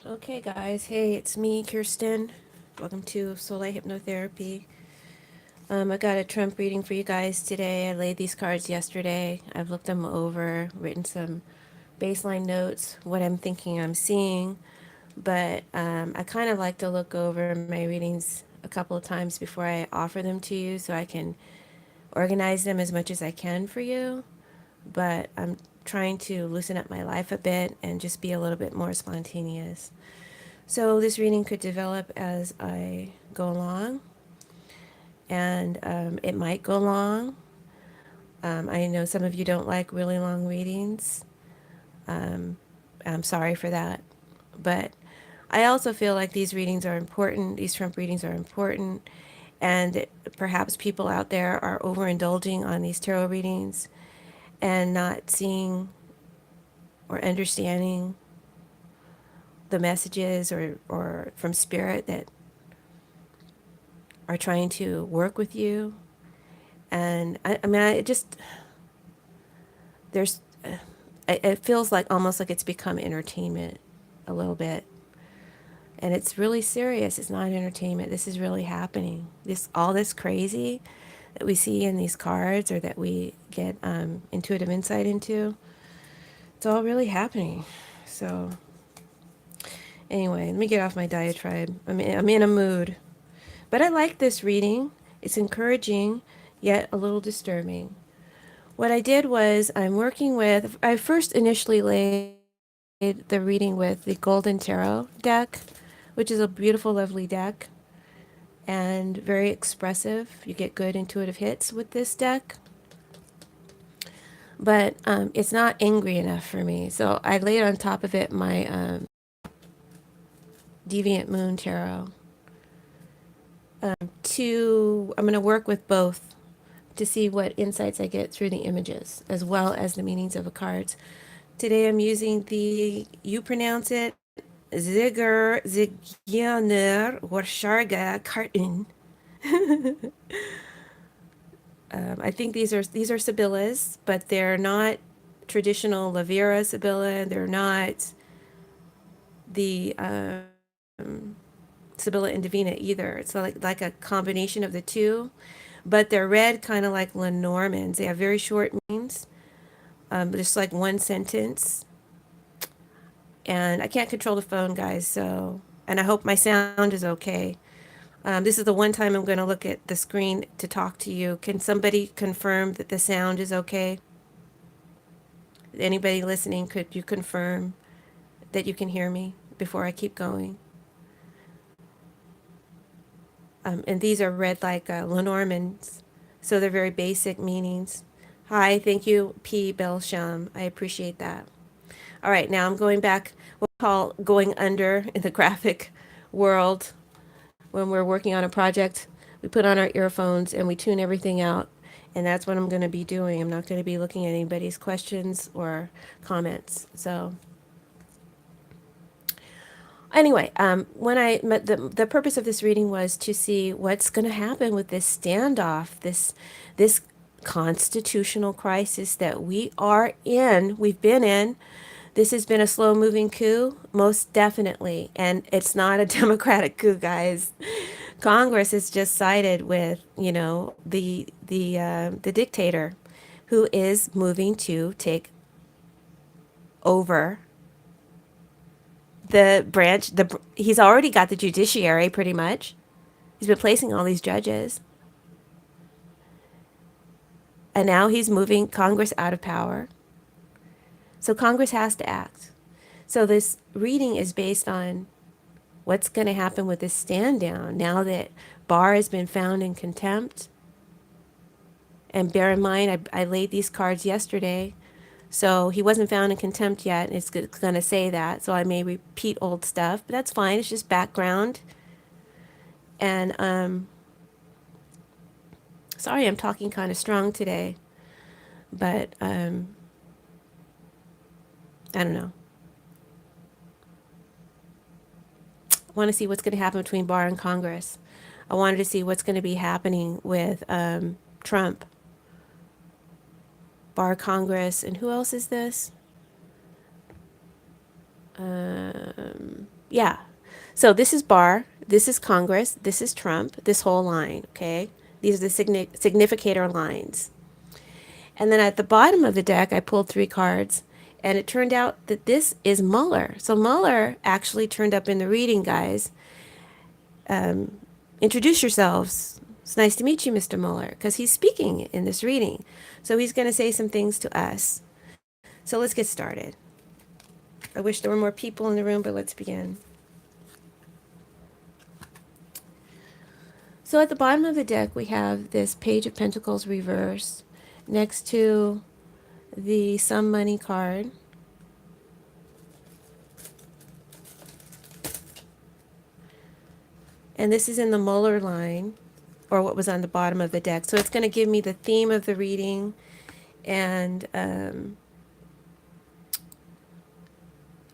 Okay, guys. Hey, it's me, Kirsten. Welcome to Soulight Hypnotherapy. I got a Trump reading for you guys today. I laid these cards yesterday. I've looked them over, written some baseline notes, what I'm thinking I'm seeing. But I kind of like to look over my readings a couple of times before I offer them to you so I can organize them as much as I can for you. But I'm trying to loosen up my life a bit and just be a little bit more spontaneous. So this reading could develop as I go along, and it might go long. I know some of you don't like really long readings. Um, I'm sorry for that. But I also feel like these readings are important, these Trump readings are important, and perhaps people out there are overindulging on these tarot readings and not seeing or understanding the messages or from spirit that are trying to work with you. And I mean, I just, there's, it feels like almost like it's become entertainment a little bit. And it's really serious. It's not entertainment. This is really happening. All this crazy that we see in these cards or that we get intuitive insight into, it's all really happening. So anyway, let me get off my diatribe. I'm in a mood. But I like this reading. It's encouraging, yet a little disturbing. What I did was I first initially laid the reading with the Golden Tarot deck, which is a beautiful, lovely deck and very expressive. You get good intuitive hits with this deck, but it's not angry enough for me. So I laid on top of it my Deviant Moon Tarot. I'm going to work with both to see what insights I get through the images as well as the meanings of the cards. Today I'm using you pronounce it, Zigeuner Warsharga Carton. I think these are Sibillas, but they're not traditional Lavira Sibilla. They're not the Sibilla and Divina either. It's like a combination of the two, but they're read kind of like Lenormands. They have very short meanings, just like one sentence. And I can't control the phone, guys. So, and I hope my sound is okay. This is the one time I'm going to look at the screen to talk to you. Can somebody confirm that the sound is okay? Anybody listening, could you confirm that you can hear me before I keep going? And these are read like Lenormands, so they're very basic meanings. Hi, thank you, P. Belsham. I appreciate that. All right, now I'm going back, what we call going under in the graphic world. When we're working on a project, we put on our earphones and we tune everything out. And that's what I'm going to be doing. I'm not going to be looking at anybody's questions or comments. So anyway, when I met the purpose of this reading was to see what's going to happen with this standoff, this constitutional crisis that we are in. We've been in. This has been a slow moving coup, most definitely, and it's not a democratic coup, guys. Congress has just sided with, the dictator, who is moving to take over the branch. He's already got the judiciary pretty much. He's been placing all these judges, and now he's moving Congress out of power. So Congress has to act. So this reading is based on what's going to happen with this stand down now that Barr has been found in contempt. And bear in mind, I laid these cards yesterday. So he wasn't found in contempt yet. It's going to say that. So I may repeat old stuff, but that's fine. It's just background. And sorry, I'm talking kind of strong today, but I don't know. I want to see what's going to happen between Barr and Congress. I wanted to see what's going to be happening with Trump, Barr, Congress, and who else is this? Yeah. So this is Barr, this is Congress, this is Trump, this whole line, okay? These are the significator lines. And then at the bottom of the deck, I pulled 3 cards, and it turned out that this is Mueller. So Mueller actually turned up in the reading, guys. Introduce yourselves. It's nice to meet you, Mr. Mueller, because he's speaking in this reading. So he's going to say some things to us. So let's get started. I wish there were more people in the room, but let's begin. So at the bottom of the deck, we have this Page of Pentacles reversed next to the Some Money card. And this is in the Mueller line, or what was on the bottom of the deck. So it's going to give me the theme of the reading and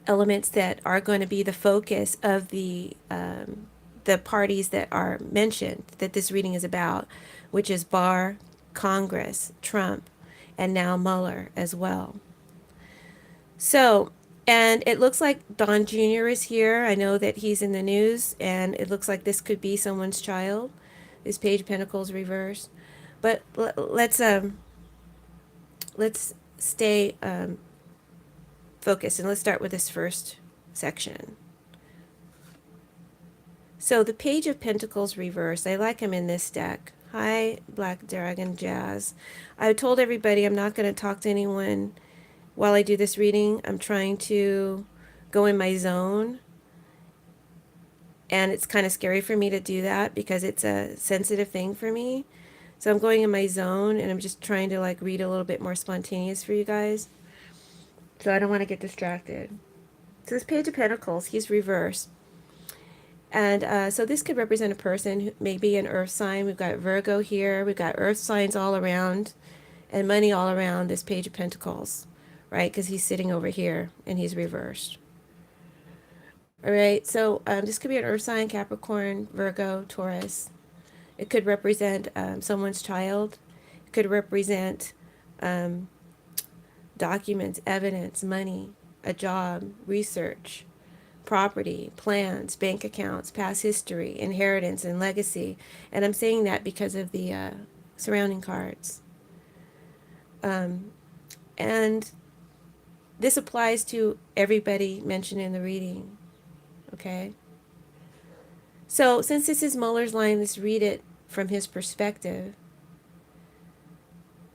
elements that are going to be the focus of the parties that are mentioned that this reading is about, which is Barr, Congress, Trump, and now Mueller as well. So, and it looks like Don Jr. is here. I know that he's in the news, and it looks like this could be someone's child. This Page of Pentacles reversed. But let's stay focused, and let's start with this first section. So the Page of Pentacles reversed. I like him in this deck. Hi, Black Dragon Jazz. I told everybody I'm not going to talk to anyone while I do this reading. I'm trying to go in my zone. And it's kind of scary for me to do that because it's a sensitive thing for me. So I'm going in my zone and I'm just trying to like read a little bit more spontaneous for you guys. So I don't want to get distracted. So this Page of Pentacles, he's reversed. And so this could represent a person who may be an earth sign. We've got Virgo here. We've got earth signs all around and money all around this Page of Pentacles, right? Because he's sitting over here and he's reversed. All right, so this could be an earth sign, Capricorn, Virgo, Taurus. It could represent someone's child. It could represent documents, evidence, money, a job, research, property, plans, bank accounts, past history, inheritance, and legacy. And I'm saying that because of the surrounding cards. And this applies to everybody mentioned in the reading. Okay? So since this is Mueller's line, let's read it from his perspective.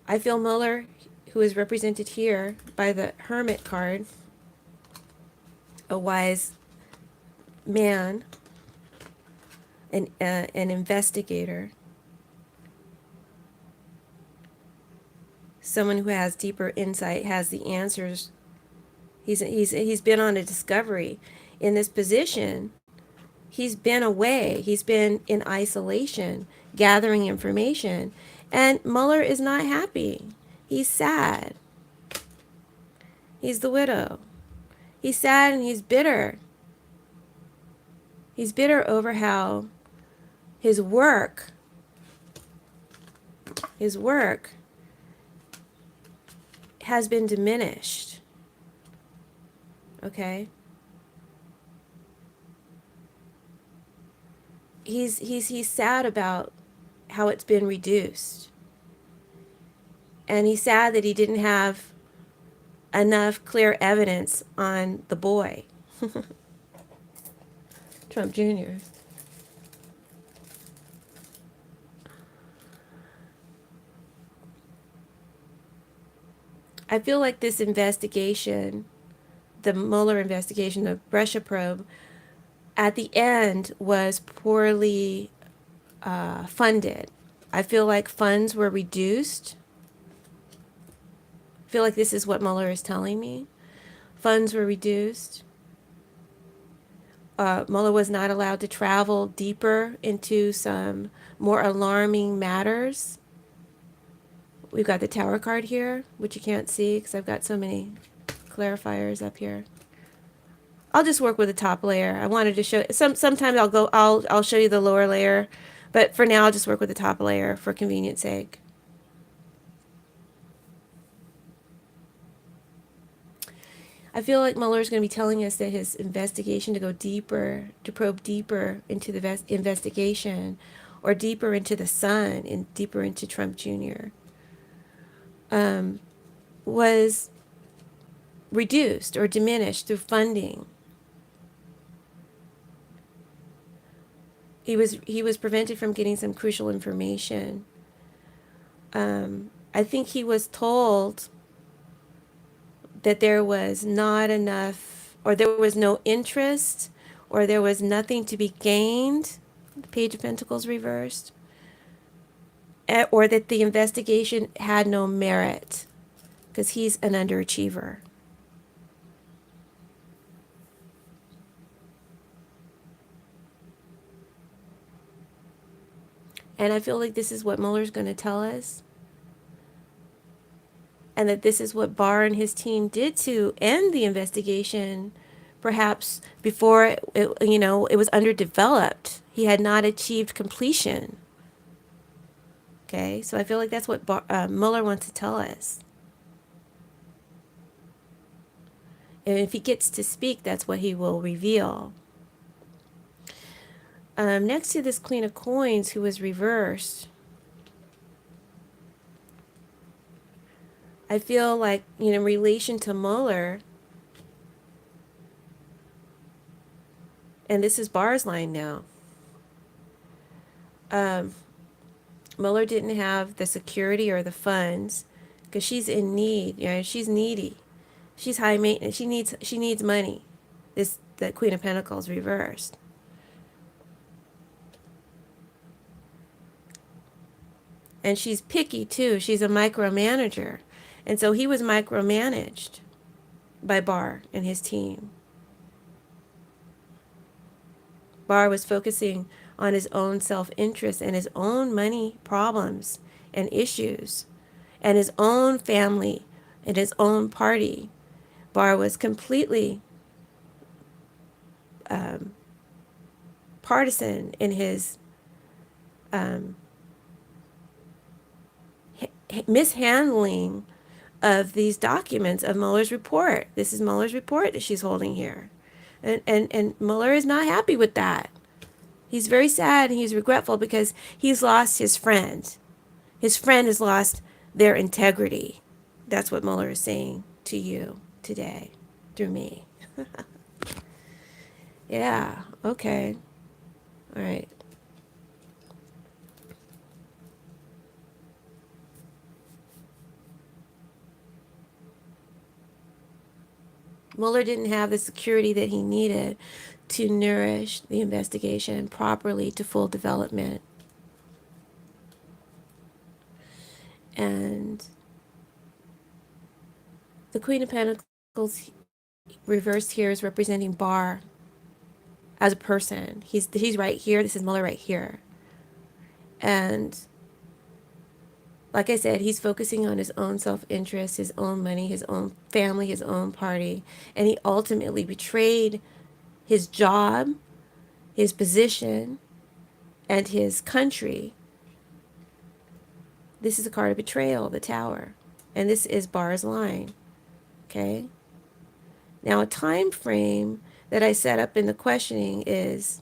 I feel Mueller, who is represented here by the Hermit card, a wise man, an investigator, someone who has deeper insight, has the answers. He's been on a discovery. In this position, he's been away. He's been in isolation, gathering information. And Mueller is not happy. He's sad. He's the widow. He's sad and he's bitter. He's bitter over how his work has been diminished. Okay? He's sad about how it's been reduced. And he's sad that he didn't have enough clear evidence on the boy. Trump Jr. I feel like this investigation, the Mueller investigation, the Russia probe, at the end was poorly funded. I feel like funds were reduced. I feel like this is what Mueller is telling me. Funds were reduced. Mueller was not allowed to travel deeper into some more alarming matters. We've got the Tower card here, which you can't see because I've got so many clarifiers up here. I'll just work with the top layer. I wanted to show sometimes I'll show you the lower layer, but for now I'll just work with the top layer for convenience sake. I feel like Mueller's going to be telling us that his investigation to go deeper, to probe deeper into the investigation, or deeper into the sun and deeper into Trump Jr., was reduced or diminished through funding. He was prevented from getting some crucial information. I think he was told that there was not enough, or there was no interest, or there was nothing to be gained, the Page of Pentacles reversed, or that the investigation had no merit because he's an underachiever. And I feel like this is what Mueller's going to tell us. And that this is what Barr and his team did to end the investigation, perhaps before it was underdeveloped. He had not achieved completion. Okay, so I feel like that's what Mueller wants to tell us. And if he gets to speak, that's what he will reveal. Next to this Queen of Coins, who was reversed, I feel like, in relation to Mueller, and this is Barr's line now, Mueller didn't have the security or the funds because she's in need. She's needy. She's high maintenance. She needs money. The Queen of Pentacles reversed. And she's picky too. She's a micromanager. And so he was micromanaged by Barr and his team. Barr was focusing on his own self-interest and his own money problems and issues and his own family and his own party. Barr was completely partisan in his mishandling of these documents of Mueller's report. This is Mueller's report that she's holding here. And Mueller is not happy with that. He's very sad and he's regretful because he's lost his friend. His friend has lost their integrity. That's what Mueller is saying to you today through me. Yeah, okay. All right. Mueller didn't have the security that he needed to nourish the investigation properly to full development. And the Queen of Pentacles reversed here is representing Barr as a person. He's right here. This is Mueller right here. And like I said, he's focusing on his own self-interest, his own money, his own family, his own party. And he ultimately betrayed his job, his position, and his country. This is a card of betrayal, the Tower. And this is Barr's line. Okay? Now, a time frame that I set up in the questioning is,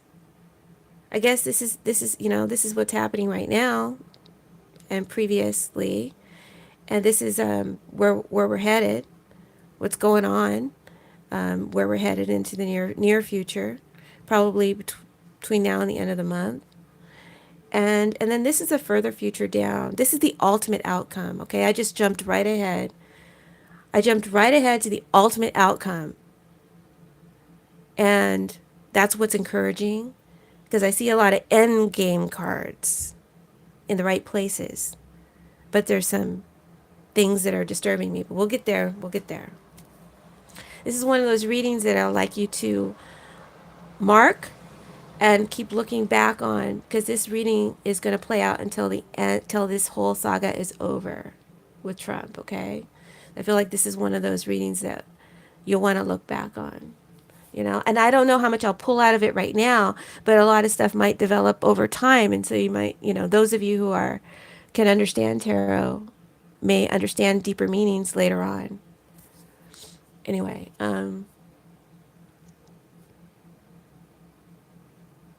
I guess this is what's happening right now and previously, and this is where we're headed, what's going on, where we're headed into the near future, probably between now and the end of the month. And then this is a further future down. This is the ultimate outcome, okay? I just jumped right ahead. I jumped right ahead to the ultimate outcome. And that's what's encouraging, because I see a lot of end game cards in the right places. But there's some things that are disturbing me. But we'll get there. We'll get there. This is one of those readings that I'd like you to mark and keep looking back on, because this reading is going to play out until the end, till this whole saga is over with Trump, okay? I feel like this is one of those readings that you'll want to look back on, and I don't know how much I'll pull out of it right now, but a lot of stuff might develop over time. And so you might, those of you who can understand tarot may understand deeper meanings later on. Anyway,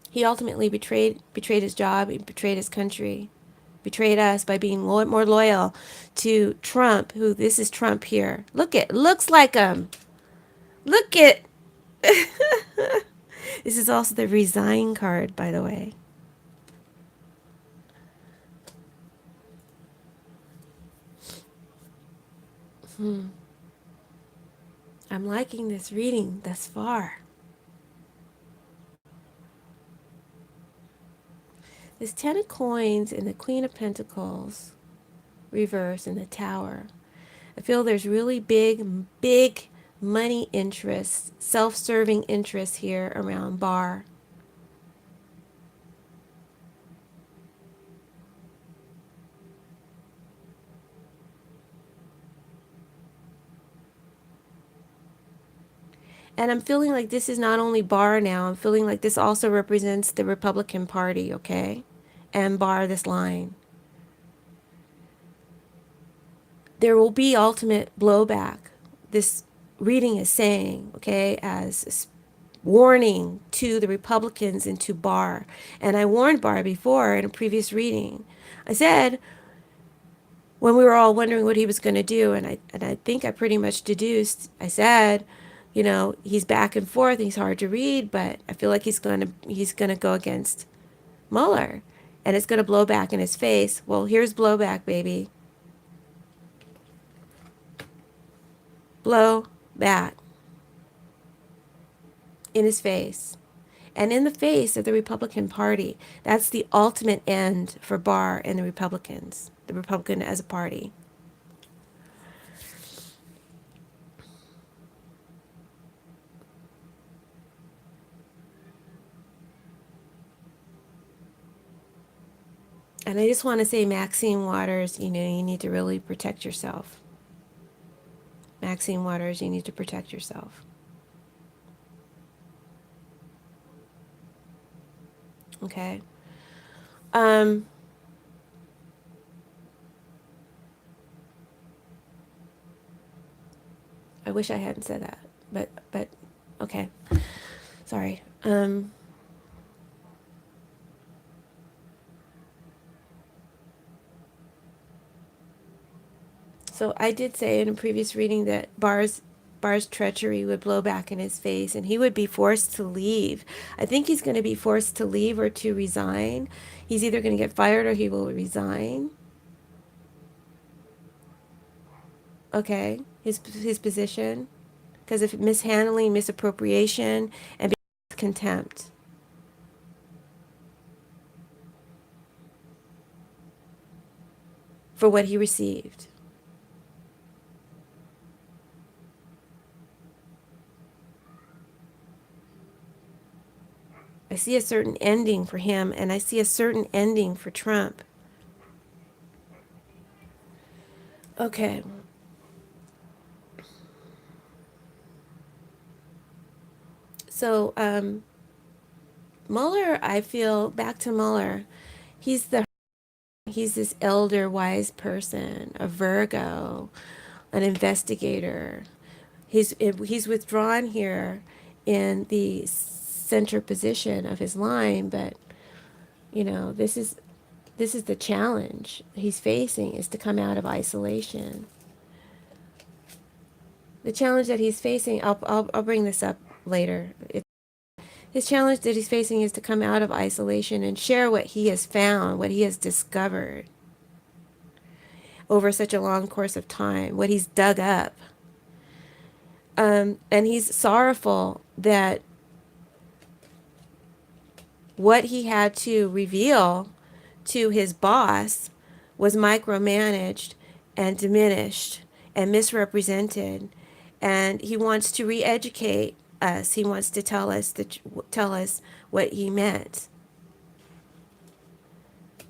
he ultimately betrayed his job, he betrayed his country, betrayed us by being more loyal to Trump, who this is Trump here. Looks like him. Look at this is also the resign card, by the way. I'm liking this reading thus far. This Ten of Coins and the Queen of Pentacles reverse in the Tower. I feel there's really big money interests, self-serving interests here around Bar. And I'm feeling like this is not only Bar now, I'm feeling like this also represents the Republican Party, okay? And Bar this line. There will be ultimate blowback. This reading is saying, okay, as warning to the Republicans and to Barr. And I warned Barr before in a previous reading. I said, when we were all wondering what he was going to do, and I think I pretty much deduced, I said, you know, he's back and forth, he's hard to read, but I feel like he's going to go against Mueller, and it's going to blow back in his face. Well, here's blowback, baby. Blow back in his face. And in the face of the Republican Party. That's the ultimate end for Barr and the Republicans, the Republican as a party. And I just want to say, Maxine Waters, you know, you need to really protect yourself. Maxine Waters, you need to protect yourself. Okay? I wish I hadn't said that, but okay. Sorry. So I did say in a previous reading that Barr's treachery would blow back in his face and he would be forced to leave. I think he's going to be forced to leave or to resign. He's either going to get fired or he will resign. Okay, his position, because of mishandling, misappropriation, and contempt. For what he received. I see a certain ending for him, and I see a certain ending for Trump. Okay. So, Mueller, I feel, back to Mueller, he's this elder, wise person, a Virgo, an investigator. He's withdrawn here in the center position of his line, but you know, this is the challenge he's facing, is to come out of isolation. The challenge that he's facing, I'll bring this up later. His challenge that he's facing is to come out of isolation and share what he has found, what he has discovered over such a long course of time, what he's dug up. And he's sorrowful that what he had to reveal to his boss was micromanaged and diminished and misrepresented. And he wants to re-educate us. He wants to tell us what he meant.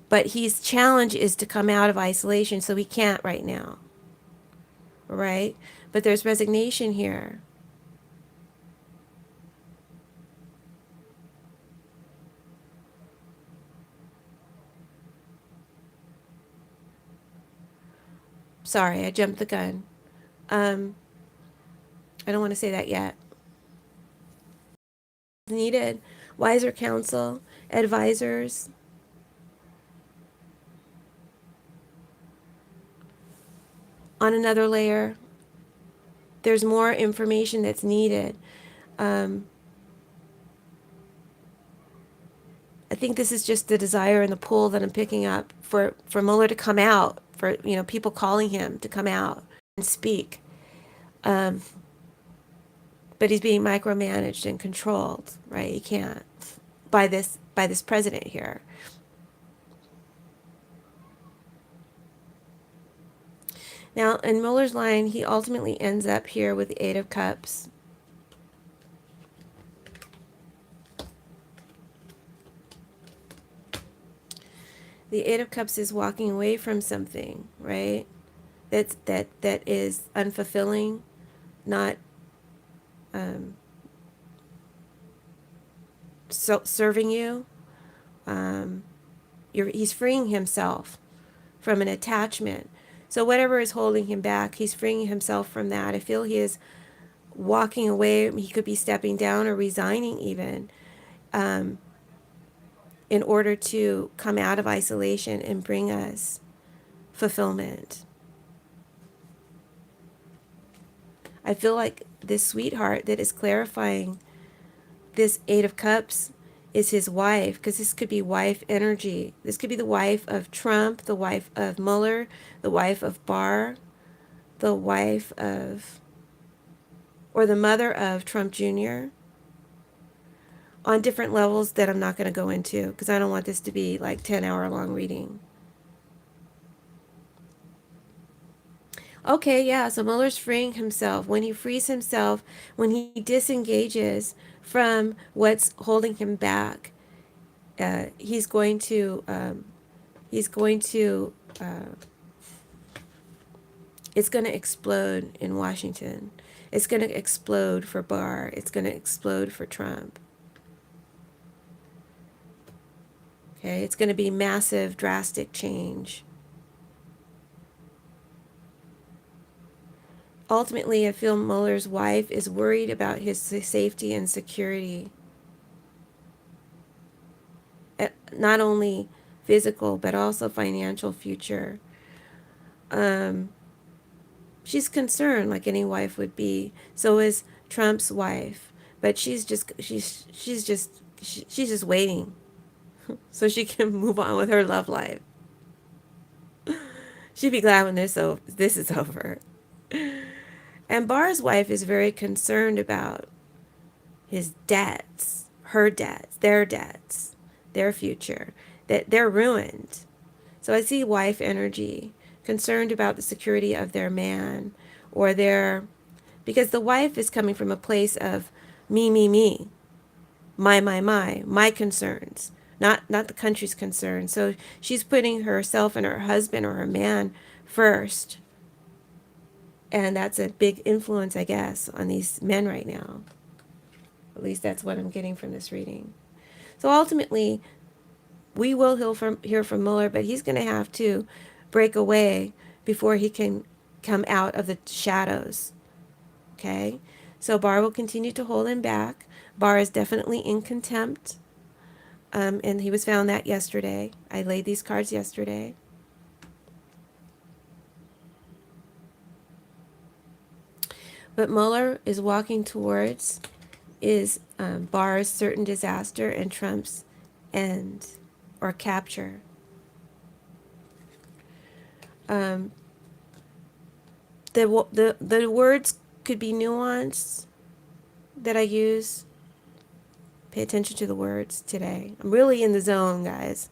But his challenge is to come out of isolation, so he can't right now. Right? But there's resignation here. Sorry, I jumped the gun. I don't want to say that yet. Needed wiser counsel, advisors. On another layer, there's more information that's needed. Um, I think this is just the desire and the pull that I'm picking up for Mueller to come out, for people calling him to come out and speak. Um, but he's being micromanaged and controlled, right? He can't by this president here. Now, in Mueller's line, he ultimately ends up here with the Eight of Cups. The Eight of Cups is walking away from something, right? That is unfulfilling, not serving you. He's freeing himself from an attachment. So whatever is holding him back, he's freeing himself from that. I feel he is walking away. He could be stepping down or resigning even, in order to come out of isolation and bring us fulfillment. I feel like this sweetheart that is clarifying this Eight of Cups is his wife, because this could be wife energy. This could be the wife of Trump, the wife of Mueller, the wife of Barr, the wife of, or the mother of Trump Jr., on different levels that I'm not going to go into because I don't want this to be like 10-hour long reading. Okay, yeah, so Mueller's freeing himself. When he frees himself, when he disengages from what's holding him back, he's going to, it's going to explode in Washington. It's going to explode for Barr. It's going to explode for Trump. Okay, it's going to be massive, drastic change. Ultimately, I feel Mueller's wife is worried about his safety and security. Not only physical, but also financial future. She's concerned like any wife would be. So is Trump's wife. But she's just waiting so she can move on with her love life. She'd be glad when this is over. And Barr's wife is very concerned about his debts, her debts, their future, that they're ruined. So I see wife energy, concerned about the security of their man, or because the wife is coming from a place of me, my concerns, not the country's concerns. So she's putting herself and her husband or her man first. And that's a big influence, I guess, on these men right now. At least that's what I'm getting from this reading. So ultimately, we will hear from Mueller, but he's going to have to break away before he can come out of the shadows. Okay? So Barr will continue to hold him back. Barr is definitely in contempt. And he was found that yesterday. I laid these cards yesterday. But Mueller is walking towards Barr's certain disaster and Trump's end or capture. The words could be nuanced that I use. Pay attention to the words today. I'm really in the zone, guys.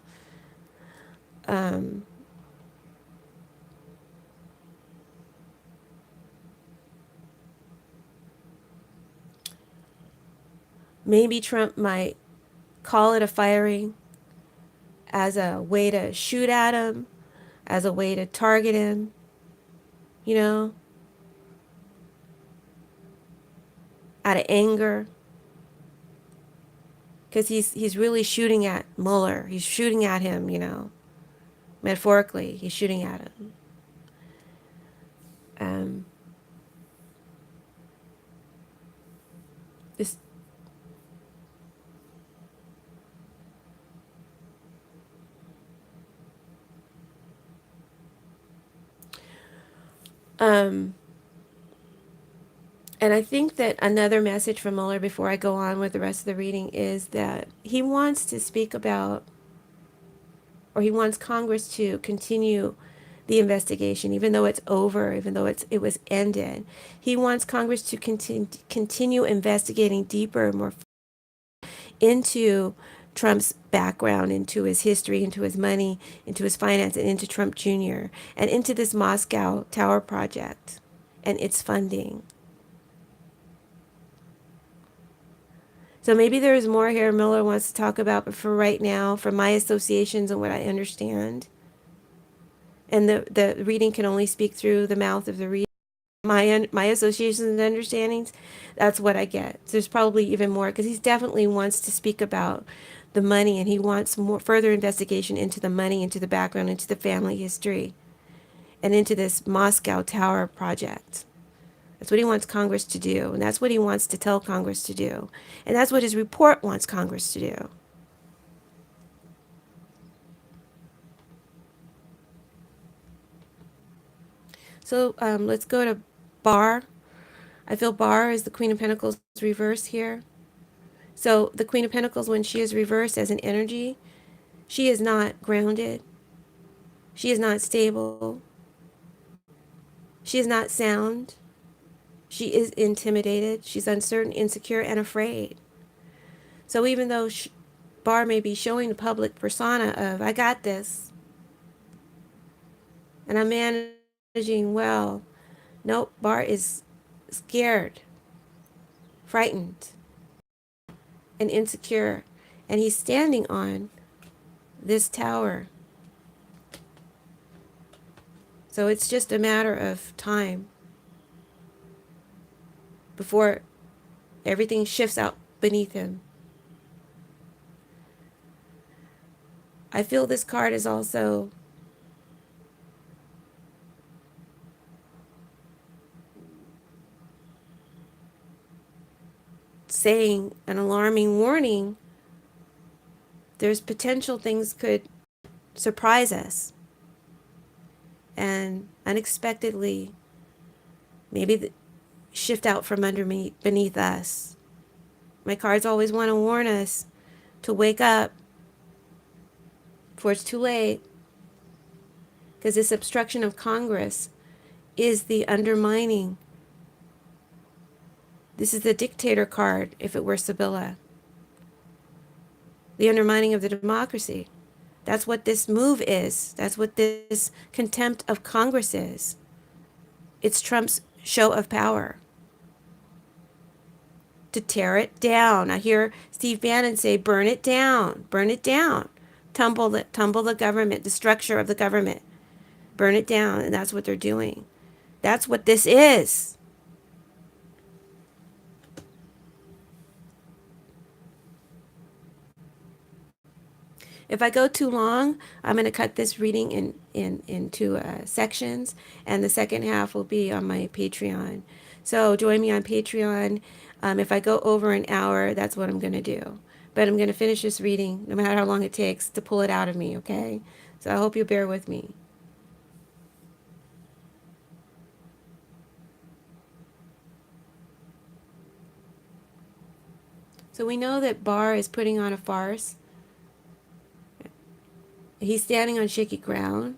Maybe Trump might call it a firing as a way to shoot at him, as a way to target him, out of anger. Because he's really shooting at Mueller. He's shooting at him, metaphorically. He's shooting at him. Um, and I think that another message from Mueller before I go on with the rest of the reading is that he wants to speak about, or he wants Congress to continue the investigation, even though it's over, even though it was ended. He wants Congress to continue investigating deeper and more into Trump's background, into his history, into his money, into his finance, and into Trump Jr., and into this Moscow Tower project and its funding. So maybe there's more here Miller wants to talk about, but for right now, from my associations and what I understand, and the reading can only speak through the mouth of the reader, my associations and understandings, that's what I get. So there's probably even more because he definitely wants to speak about the money, and he wants more further investigation into the money, into the background, into the family history, and into this Moscow Tower project. That's what he wants Congress to do, and that's what he wants to tell Congress to do, and that's what his report wants Congress to do. So let's go to Bar. I feel Bar is the Queen of Pentacles reversed here. So the Queen of Pentacles, when she is reversed as an energy, she is not grounded. She is not stable. She is not sound. She is intimidated. She's uncertain, insecure, and afraid. So even though Bar may be showing the public persona of, I got this, and I'm managing well, nope, Bar is scared, frightened, and insecure. And he's standing on this tower. So it's just a matter of time before everything shifts out beneath him. I feel this card is also saying an alarming warning. There's potential things could surprise us and unexpectedly maybe shift out from beneath us. My cards always want to warn us to wake up before it's too late, because this obstruction of Congress is the undermining. This is the dictator card if it were Sibilla. The undermining of the democracy. That's what this move is. That's what this contempt of Congress is. It's Trump's show of power. To tear it down. I hear Steve Bannon say, burn it down, burn it down. Tumble the government, the structure of the government. Burn it down, and that's what they're doing. That's what this is. If I go too long, I'm going to cut this reading into sections, and the second half will be on my Patreon. So join me on Patreon. If I go over an hour, that's what I'm going to do. But I'm going to finish this reading, no matter how long it takes to pull it out of me, okay? So I hope you bear with me. So we know that Barr is putting on a farce. He's standing on shaky ground.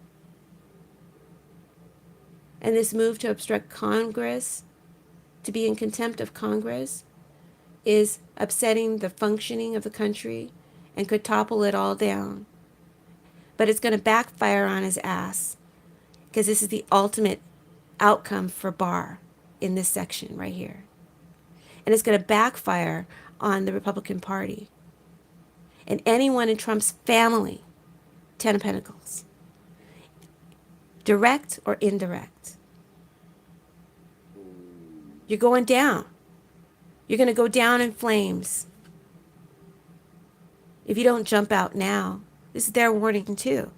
And this move to obstruct Congress, to be in contempt of Congress, is upsetting the functioning of the country and could topple it all down. But it's going to backfire on his ass, because this is the ultimate outcome for Barr in this section right here. And it's going to backfire on the Republican Party and anyone in Trump's family. 10 of Pentacles. Direct or indirect. You're going down. You're going to go down in flames if you don't jump out now. This is their warning too.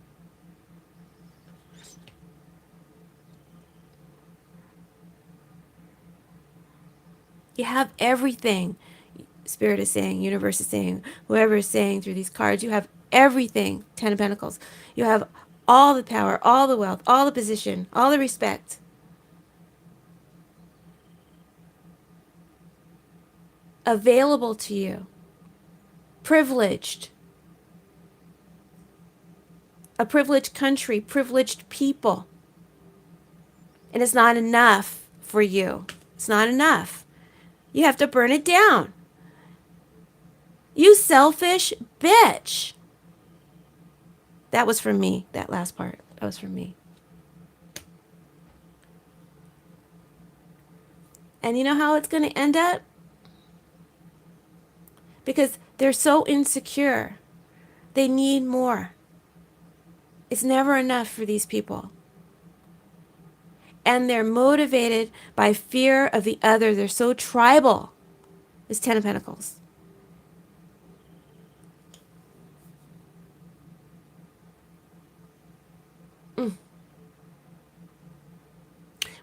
You have everything. Spirit is saying, universe is saying, whoever is saying through these cards, you have everything. 10 of Pentacles. You have all the power, all the wealth, all the position, all the respect. available to you, privileged, a privileged country, privileged people. And it's not enough for you. It's not enough. You have to burn it down. You selfish bitch. That was from me, that last part. That was from me. And you know how it's going to end up? Because they're so insecure. They need more. It's never enough for these people. And they're motivated by fear of the other. They're so tribal. It's Ten of Pentacles.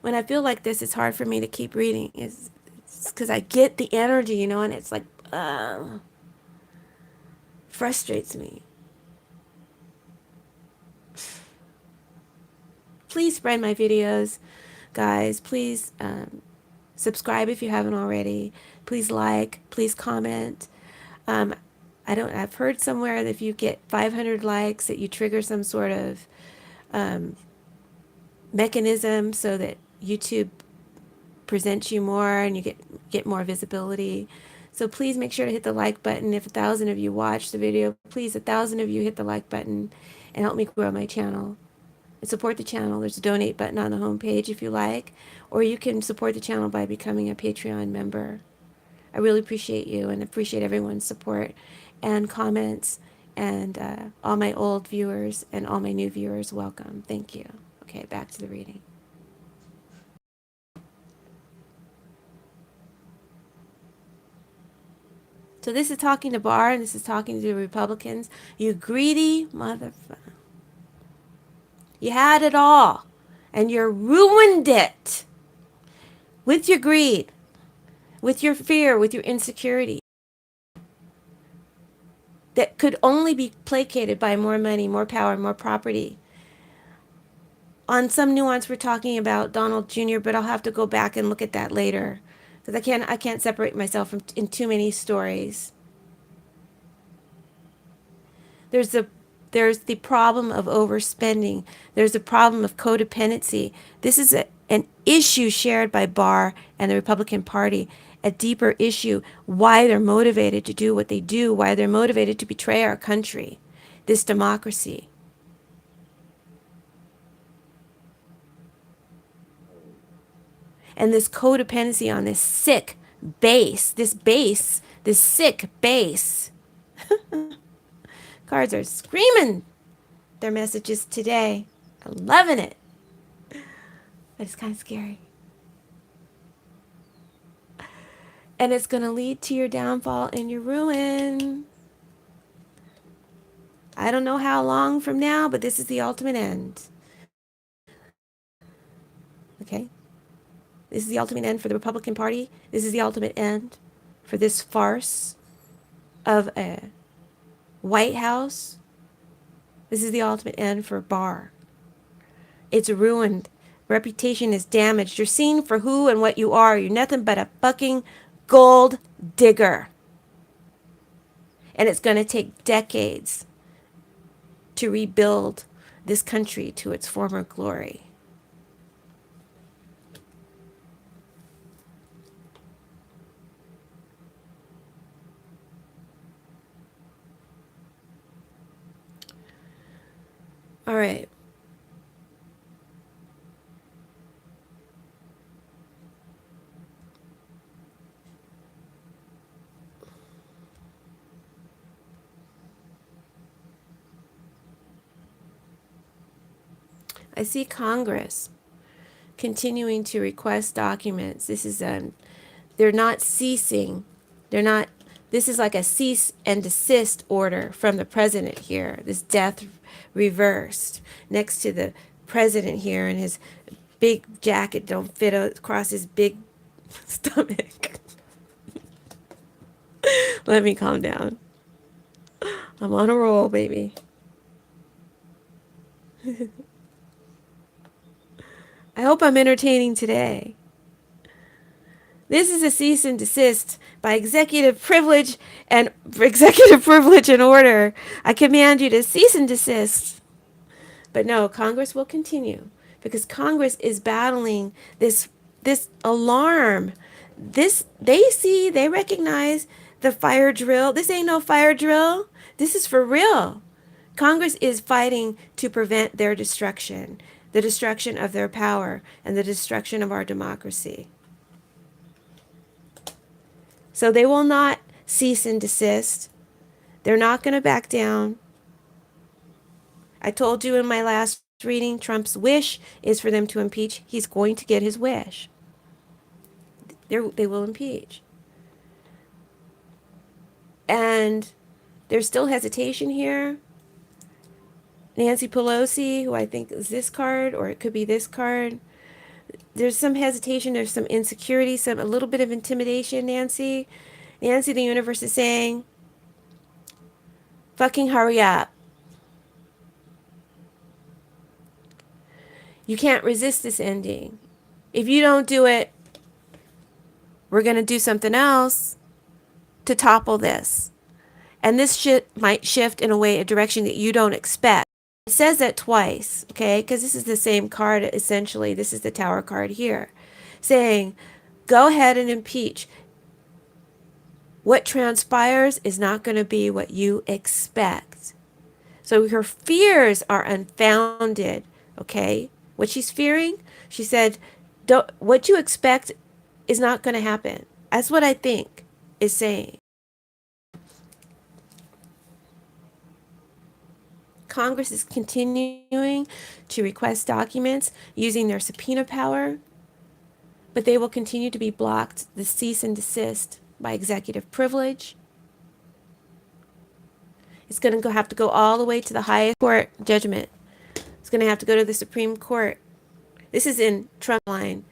When I feel like this, it's hard for me to keep reading. It's because I get the energy, you know, and it's like, frustrates me. Please spread my videos, guys. Please subscribe if you haven't already. Please like. Please comment. I've heard somewhere that if you get 500 likes, that you trigger some sort of mechanism so that YouTube presents you more and you get more visibility. So please make sure to hit the like button. If 1,000 of you watch the video, please 1,000 of you hit the like button and help me grow my channel and support the channel. There's a donate button on the homepage if you like, or you can support the channel by becoming a Patreon member. I really appreciate you and appreciate everyone's support and comments, and all my old viewers and all my new viewers, welcome. Thank you. Okay, back to the reading. So this is talking to Barr, and this is talking to the Republicans. You greedy motherfucker. You had it all, and you ruined it with your greed, with your fear, with your insecurity that could only be placated by more money, more power, more property. On some nuance, we're talking about Donald Jr., but I'll have to go back and look at that later because I can't separate myself in too many stories. There's the problem of overspending. There's the problem of codependency. This is an issue shared by Barr and the Republican Party, a deeper issue, why they're motivated to do what they do, why they're motivated to betray our country, this democracy. And this codependency on this sick base, this sick base. Cards are screaming their messages today. I'm loving it. But it's kind of scary. And it's going to lead to your downfall and your ruin. I don't know how long from now, but this is the ultimate end. Okay? This is the ultimate end for the Republican Party. This is the ultimate end for this farce of a White House. This is the ultimate end for Barr. It's ruined. Reputation is damaged. You're seen for who and what you are. You're nothing but a fucking gold digger. And it's going to take decades to rebuild this country to its former glory. All right. I see Congress continuing to request documents. This is they're not ceasing. This is like a cease and desist order from the president here. This death reversed next to the president here, and his big jacket don't fit across his big stomach. Let me calm down. I'm on a roll, baby. I hope I'm entertaining today. This is a cease and desist by executive privilege and order. I command you to cease and desist. But no, Congress will continue because Congress is battling this alarm. They recognize the fire drill. This ain't no fire drill. This is for real. Congress is fighting to prevent their destruction, the destruction of their power, and the destruction of our democracy. So they will not cease and desist. They're not going to back down. I told you in my last reading, Trump's wish is for them to impeach. He's going to get his wish. They will impeach. And there's still hesitation here. Nancy Pelosi, who I think is this card, or it could be this card. There's some hesitation, there's some insecurity, a little bit of intimidation, Nancy. Nancy, the universe is saying, fucking hurry up. You can't resist this ending. If you don't do it, we're going to do something else to topple this. And this shit might shift in a direction that you don't expect. It says that twice, okay? Because this is the same card, essentially. This is the Tower card here. Saying, go ahead and impeach. What transpires is not going to be what you expect. So her fears are unfounded, okay? What she's fearing, she said, what you expect is not going to happen. That's what I think is saying. Congress is continuing to request documents using their subpoena power, but they will continue to be blocked, the cease and desist, by executive privilege. It's going to have to go all the way to the highest court judgment. It's going to have to go to the Supreme Court. This is in Trump line,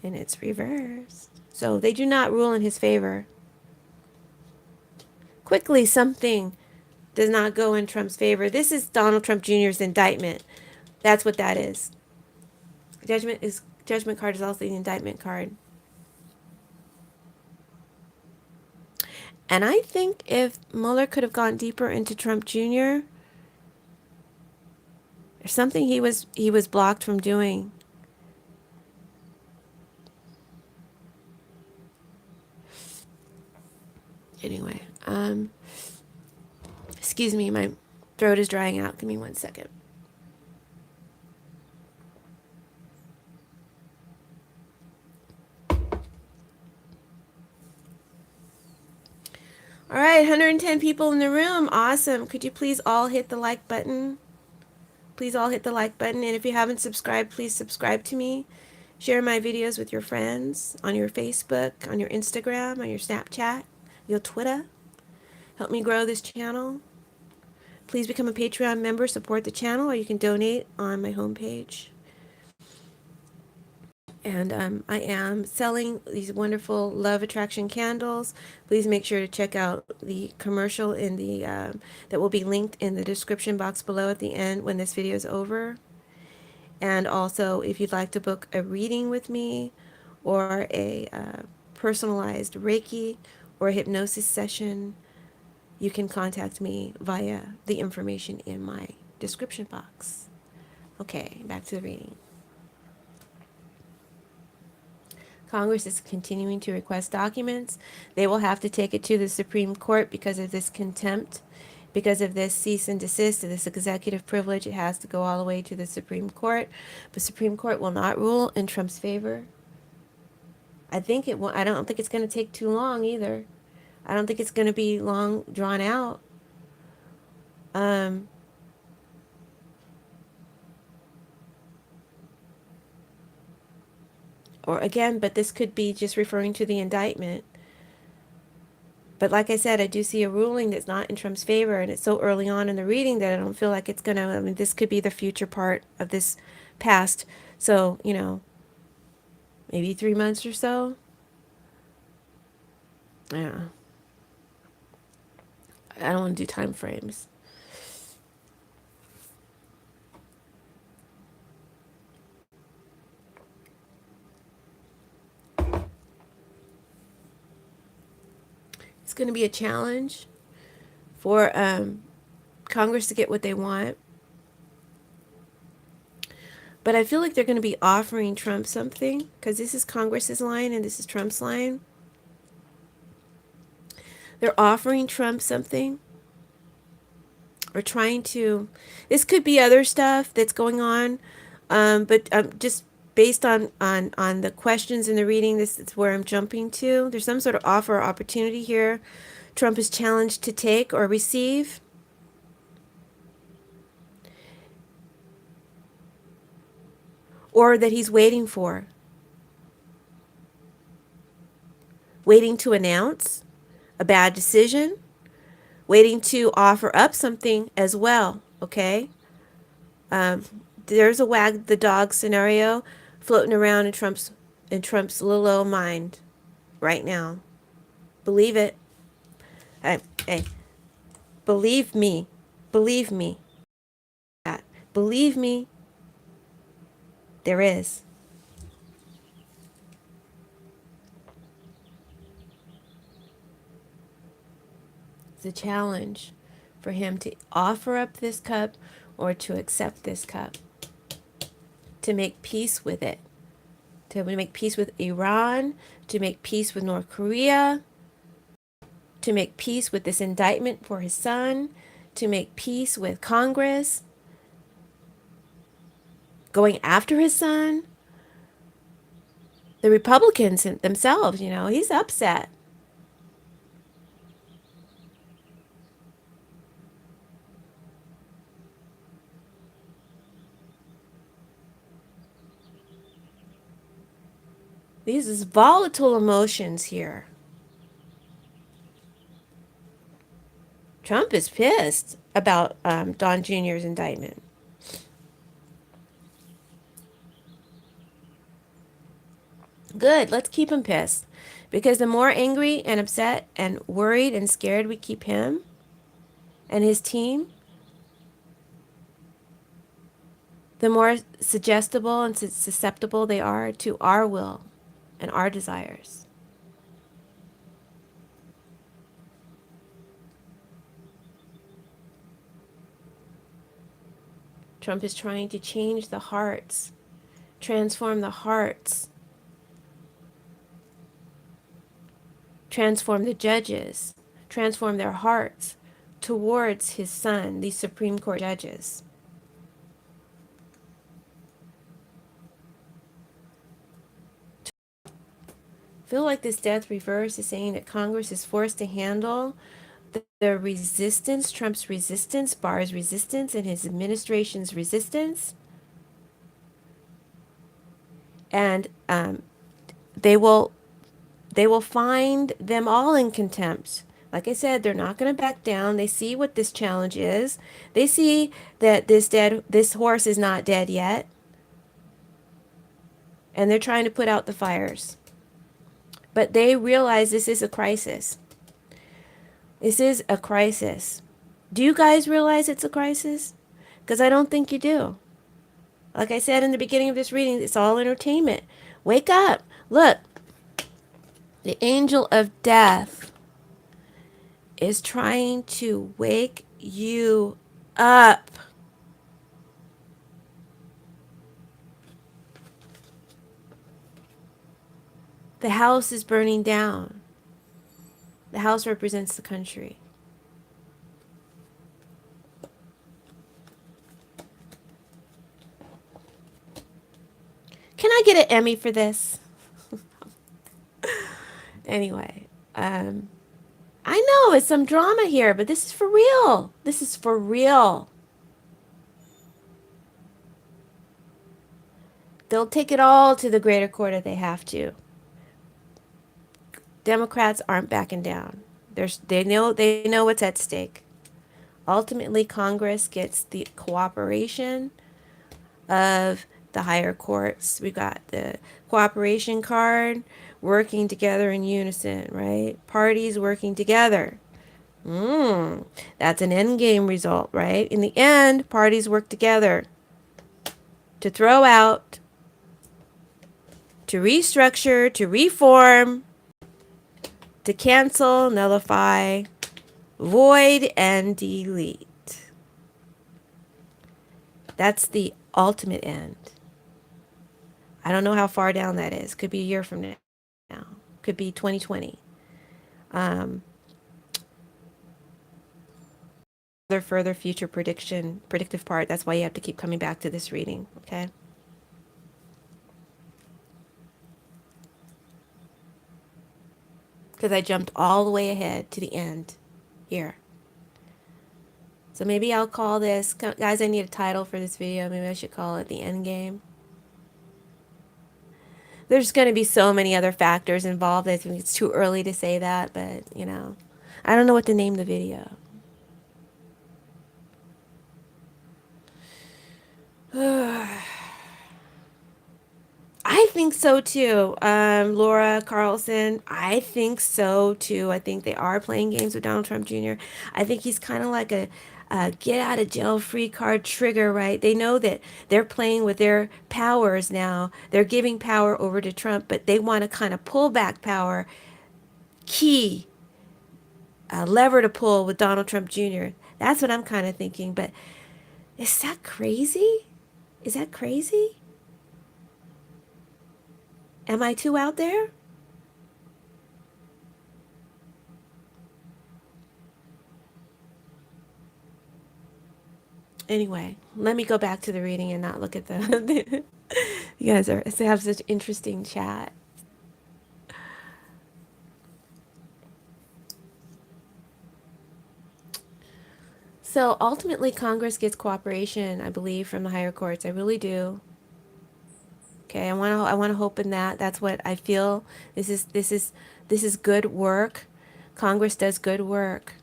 and it's reversed. So they do not rule in his favor. Quickly, something does not go in Trump's favor. This is Donald Trump Jr.'s indictment. That's what that is. Judgment card is also the indictment card. And I think if Mueller could have gone deeper into Trump Jr., there's something he was blocked from doing. Anyway, excuse me, my throat is drying out. Give me 1 second. All right, 110 people in the room. Awesome. Could you please all hit the like button? Please all hit the like button. And if you haven't subscribed, please subscribe to me. Share my videos with your friends on your Facebook, on your Instagram, on your Snapchat, your Twitter. Help me grow this channel. Please become a Patreon member, support the channel, or you can donate on my homepage. And I am selling these wonderful love attraction candles. Please make sure to check out the commercial in the that will be linked in the description box below at the end when this video is over. And also, if you'd like to book a reading with me or a personalized Reiki or a hypnosis session, you can contact me via the information in my description box. Okay, back to the reading. Congress is continuing to request documents. They will have to take it to the Supreme Court because of this contempt, because of this cease and desist, this executive privilege. It has to go all the way to the Supreme Court. The Supreme Court will not rule in Trump's favor. I don't think it's going to take too long either. I don't think it's going to be long drawn out. But this could be just referring to the indictment. But like I said, I do see a ruling that's not in Trump's favor, and it's so early on in the reading that I don't feel like it's going to, this could be the future part of this past. So, maybe 3 months or so. Yeah. I don't want to do time frames. going to be a challenge for Congress to get what they want. But I feel like they're going to be offering Trump something, because this is Congress's line and this is Trump's line. They're offering Trump something, or trying to. This could be other stuff that's going on, but just based on the questions in the reading, this is where I'm jumping to. There's some sort of offer or opportunity here Trump is challenged to take or receive. Or that he's waiting for. Waiting to announce a bad decision. Waiting to offer up something as well, okay? There's a wag the dog scenario floating around in Trump's little old mind right now. Believe it. Hey, believe me. Believe me. Believe me. There is. It's a challenge for him to offer up this cup or to accept this cup. To make peace with it. To make peace with Iran. To make peace with North Korea. To make peace with this indictment for his son. To make peace with Congress. Going after his son. The Republicans themselves, he's upset. These is volatile emotions here. Trump is pissed about Don Jr.'s indictment. Good, let's keep him pissed. Because the more angry and upset and worried and scared we keep him and his team, the more suggestible and susceptible they are to our will and our desires. Trump is trying to change the hearts, transform the hearts, transform the judges, transform their hearts towards his son, these Supreme Court judges. I feel like this death reverse is saying that Congress is forced to handle the resistance, Trump's resistance, Barr's resistance, and his administration's resistance. And they will find them all in contempt. Like I said, they're not going to back down. They see what this challenge is. They see that this horse is not dead yet. And they're trying to put out the fires. But they realize this is a crisis. This is a crisis. Do you guys realize it's a crisis? Because I don't think you do. Like I said in the beginning of this reading, it's all entertainment. Wake up. Look. The angel of death is trying to wake you up. The house is burning down. The house represents the country. Can I get an Emmy for this? Anyway, I know it's some drama here, but this is for real. This is for real. They'll take it all to the greater court if they have to. Democrats aren't backing down. They know what's at stake. Ultimately, Congress gets the cooperation of the higher courts. We got the cooperation card, working together in unison, right? Parties working together. That's an end game result, right? In the end, parties work together to throw out, to restructure, to reform to cancel, nullify, void, and delete. That's the ultimate end. I don't know how far down that is. Could be a year from now. Could be 2020. Um, their further future predictive part. That's why you have to keep coming back to this reading. Okay. Because I jumped all the way ahead to the end here. So maybe I'll call this, guys, I need a title for this video. Maybe I should call it the end game. There's going to be so many other factors involved. I think it's too early to say that, but I don't know what to name the video. I think so too. Laura Carlson, I think so too. I think they are playing games with Donald Trump Jr. I think he's kind of like a get out of jail free card trigger, right? They know that they're playing with their powers now. They're giving power over to Trump, but they want to kind of pull back power, key lever to pull with Donald Trump Jr. That's what I'm kind of thinking. But is that crazy? Is that crazy? Am I too out there? Anyway, let me go back to the reading and not look at the. You guys have such interesting chat. So ultimately, Congress gets cooperation, I believe, from the higher courts. I really do. Okay, I want to hope in that. That's what I feel. This is good work. Congress does good work.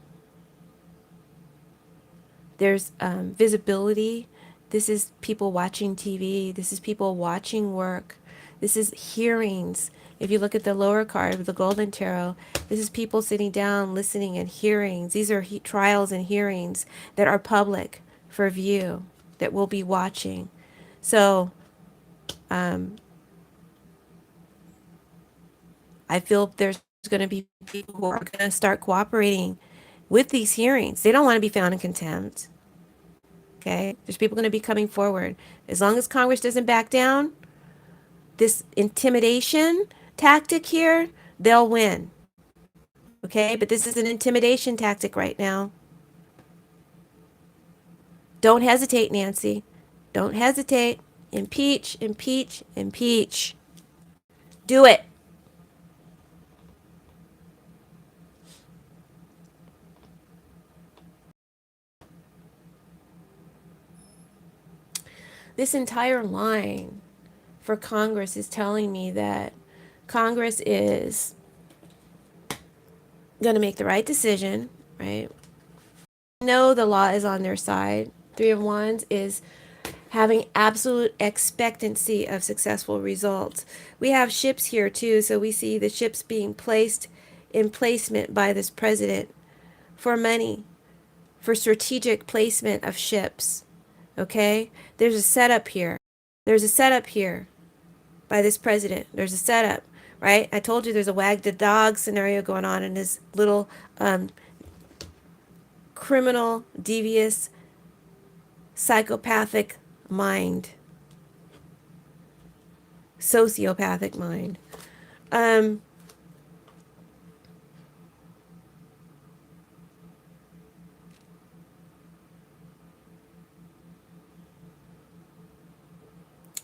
There's visibility. This is people watching TV. This is people watching work. This is hearings. If you look at the lower card of the Golden Tarot, this is people sitting down, listening, and hearings. These are trials and hearings that are public for view, that we'll be watching. So I feel there's going to be people who are going to start cooperating with these hearings. They don't want to be found in contempt. Okay? There's people going to be coming forward. As long as Congress doesn't back down, this intimidation tactic here, they'll win. Okay? But this is an intimidation tactic right now. Don't hesitate, Nancy. Don't hesitate. Impeach, impeach, impeach. Do it. This entire line for Congress is telling me that Congress is going to make the right decision, right? Know the law is on their side. Three of Wands is having absolute expectancy of successful results. We have ships here too, so we see the ships being placed in placement by this president for money, for strategic placement of ships. Okay? There's a setup here. There's a setup here by this president. There's a setup, right? I told you there's a wag the dog scenario going on in his little criminal, devious, psychopathic mind, sociopathic mind.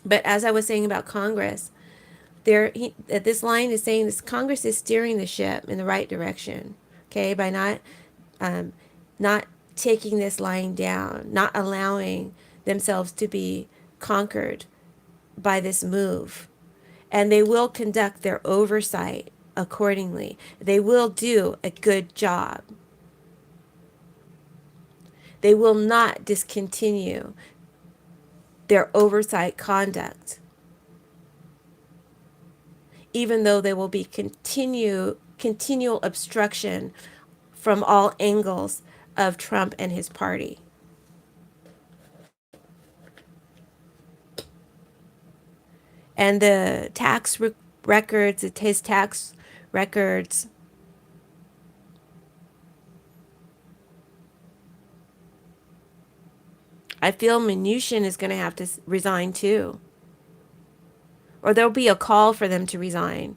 But as I was saying about Congress, this line is saying this Congress is steering the ship in the right direction. Okay, by not taking this line down, not allowing themselves to be conquered by this move. And they will conduct their oversight accordingly. They will do a good job. They will not discontinue their oversight conduct, even though there will be continual obstruction from all angles of Trump and his party. And the tax records, his tax records I feel Mnuchin is going to have to resign too. Or there'll be a call for them to resign.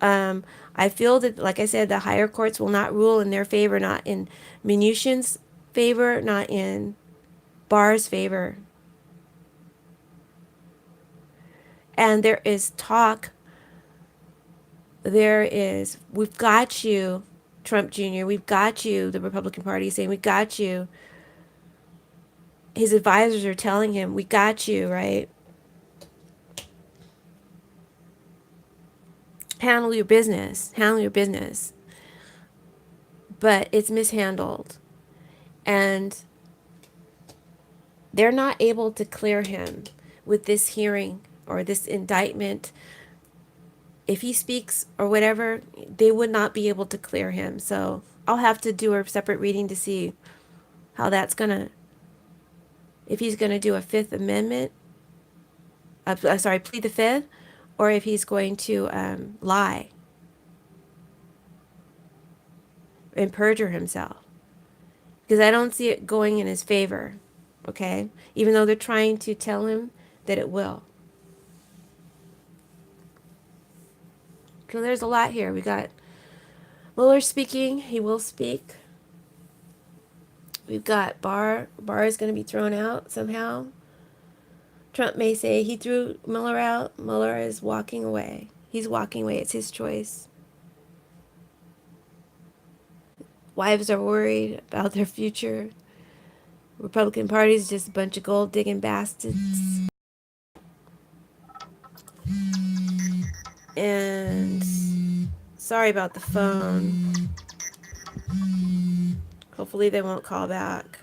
Um, I feel that, like I said, the higher courts will not rule in their favor, not in Mnuchin's favor, not in Barr's favor. And there is talk, we've got you, Trump Jr., we've got you, the Republican Party is saying, we got you. His advisors are telling him, we got you, right? Handle your business, handle your business. But it's mishandled. And they're not able to clear him with this hearing or this indictment. If he speaks or whatever, they would not be able to clear him. So I'll have to do a separate reading to see how that's going to, if he's going to do a Fifth Amendment, plead the Fifth, or if he's going to lie and perjure himself. Because I don't see it going in his favor, okay? Even though they're trying to tell him that it will. So there's a lot here. We got Mueller speaking. He will speak. We've got Barr. Barr is going to be thrown out somehow. Trump may say he threw Mueller out. Mueller is walking away. He's walking away. It's his choice. Wives are worried about their future. Republican Party is just a bunch of gold-digging bastards. And sorry about the phone. Hopefully they won't call back.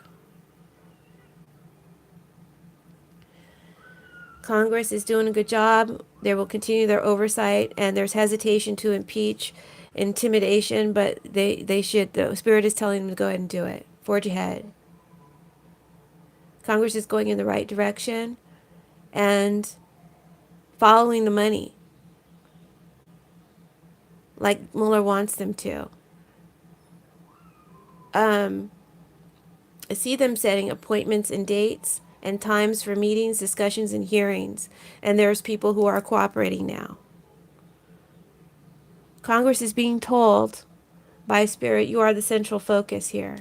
Congress is doing a good job. They will continue their oversight, and there's hesitation to impeach, intimidation, but they should. The Spirit is telling them to go ahead and do it. Forge ahead. Congress is going in the right direction and following the money like Mueller wants them to. I see them setting appointments and dates and times for meetings, discussions, and hearings. And there's people who are cooperating now. Congress is being told by Spirit, you are the central focus here.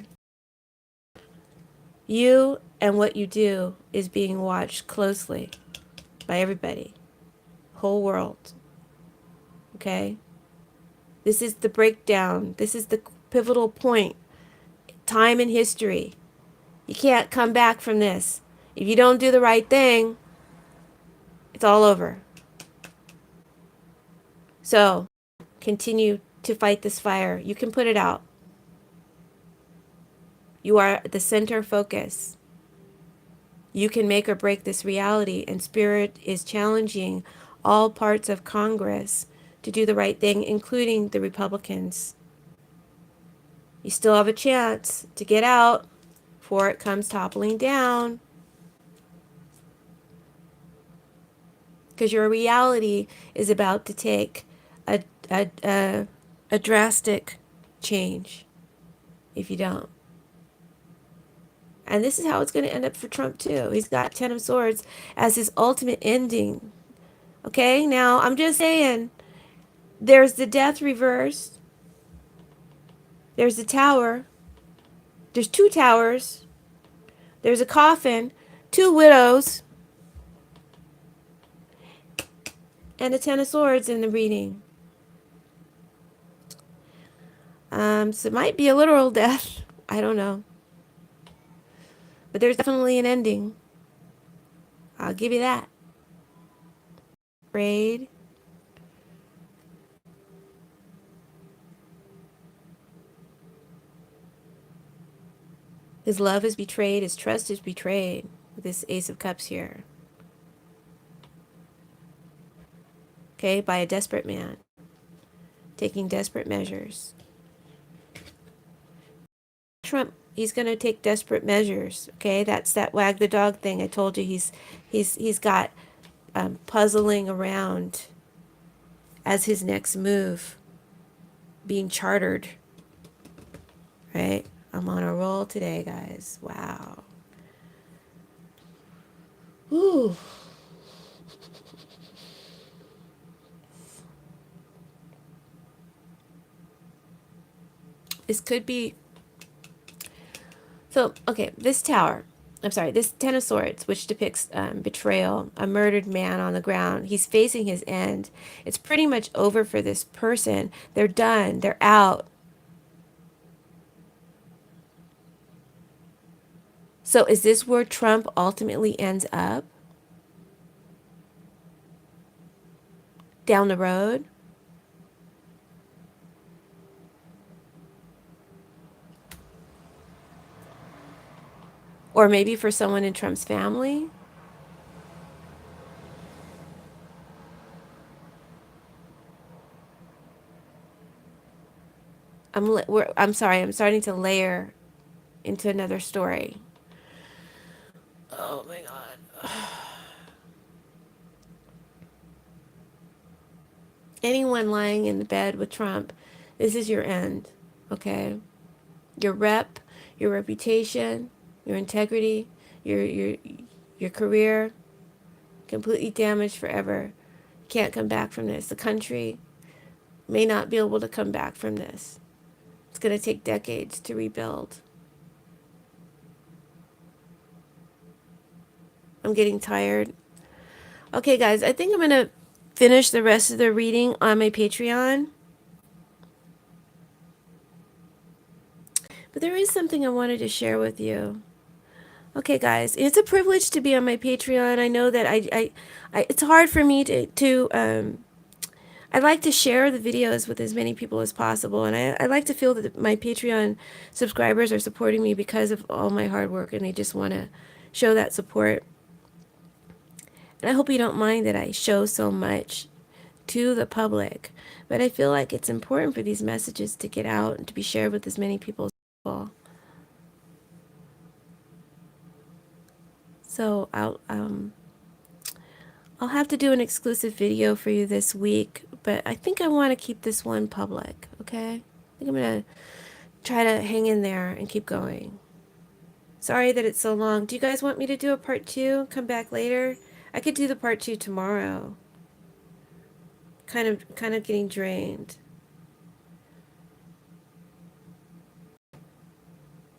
You and what you do is being watched closely by everybody, whole world. Okay? This is the breakdown. This is the pivotal point. Time in history. You can't come back from this. If you don't do the right thing, it's all over. So, continue to fight this fire. You can put it out. You are the center focus. You can make or break this reality, and Spirit is challenging all parts of Congress to do the right thing, including the Republicans. You still have a chance to get out before it comes toppling down. Because your reality is about to take a drastic change if you don't. And this is how it's going to end up for Trump too. He's got Ten of Swords as his ultimate ending. Okay, now I'm just saying, there's the death reversed. There's the tower. There's two towers. There's a coffin, two widows, and a Ten of Swords in the reading. So it might be a literal death. I don't know. But there's definitely an ending. I'll give you that. Afraid. His love is betrayed. His trust is betrayed. With this Ace of Cups here. Okay, by a desperate man. Taking desperate measures. Trump, he's going to take desperate measures. Okay, that's that wag the dog thing I told you. He's got puzzling around as his next move, being chartered. Right? I'm on a roll today, guys. Wow. Ooh. This could be. So, okay, this tower. I'm sorry, this Ten of Swords, which depicts betrayal, a murdered man on the ground. He's facing his end. It's pretty much over for this person. They're done. They're out. So, is this where Trump ultimately ends up down the road? Or maybe for someone in Trump's family? I'm sorry, I'm starting to layer into another story. Oh my God. Anyone lying in the bed with Trump, this is your end, okay? Your rep, your reputation, your integrity, your career, completely damaged forever. Can't come back from this. The country may not be able to come back from this. It's going to take decades to rebuild. I'm getting tired. Okay, guys, I think I'm going to finish the rest of the reading on my Patreon. But there is something I wanted to share with you. Okay, guys, it's a privilege to be on my Patreon. I know that it's hard for me to I like to share the videos with as many people as possible, and I like to feel that my Patreon subscribers are supporting me because of all my hard work, and they just want to show that support. And I hope you don't mind that I show so much to the public, but I feel like it's important for these messages to get out and to be shared with as many people as possible. So I'll have to do an exclusive video for you this week, but I think I want to keep this one public, okay? I think I'm going to try to hang in there and keep going. Sorry that it's so long. Do you guys want me to do a part 2? Come back later? I could do the part 2 tomorrow. Kind of getting drained.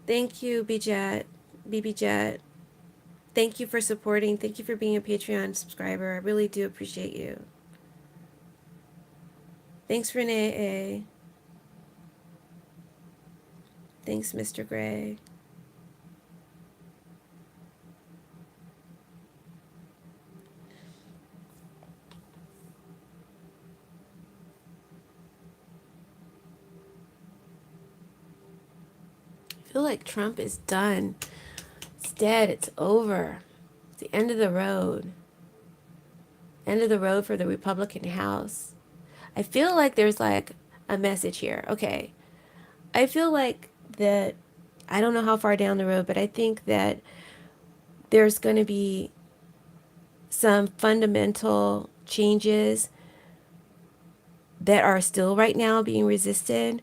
Thank you, BB Jet. Thank you for supporting. Thank you for being a Patreon subscriber. I really do appreciate you. Thanks, Renee A. Thanks, Mr. Gray. I feel like Trump is done. It's dead. It's over. It's the end of the road. End of the road for the Republican House. I feel like there's like a message here. Okay. I feel like that, I don't know how far down the road, but I think that there's going to be some fundamental changes that are still right now being resisted.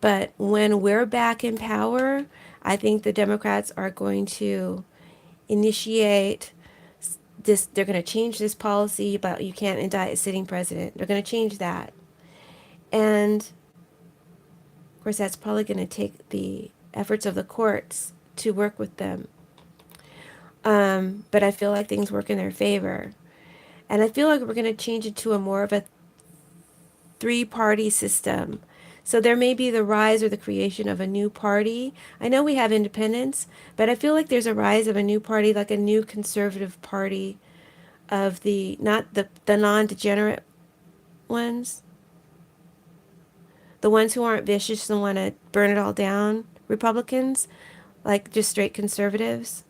But when we're back in power, I think the Democrats are going to initiate this. They're going to change this policy about you can't indict a sitting president. They're going to change that. And of course, that's probably going to take the efforts of the courts to work with them. But I feel like things work in their favor. And I feel like we're going to change it to a more of a three-party system. So there may be the rise or the creation of a new party. I know we have independents, but I feel like there's a rise of a new party, like a new conservative party of the, not the non-degenerate ones, the ones who aren't vicious and want to burn it all down, Republicans, like just straight conservatives.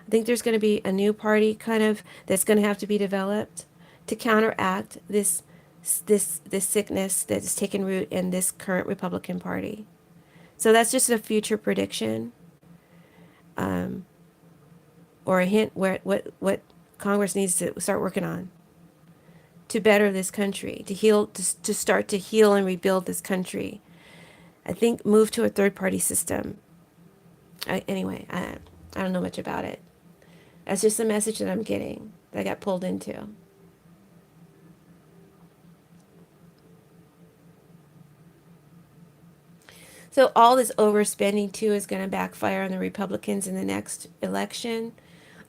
I think there's going to be a new party kind of that's going to have to be developed to counteract this sickness that's taken root in this current Republican Party. So that's just a future prediction, or a hint where what Congress needs to start working on to better this country, to heal, to start to heal and rebuild this country. I think move to a third party system. Anyway, I don't know much about it. That's just the message that I'm getting, that I got pulled into. So all this overspending too is going to backfire on the Republicans in the next election.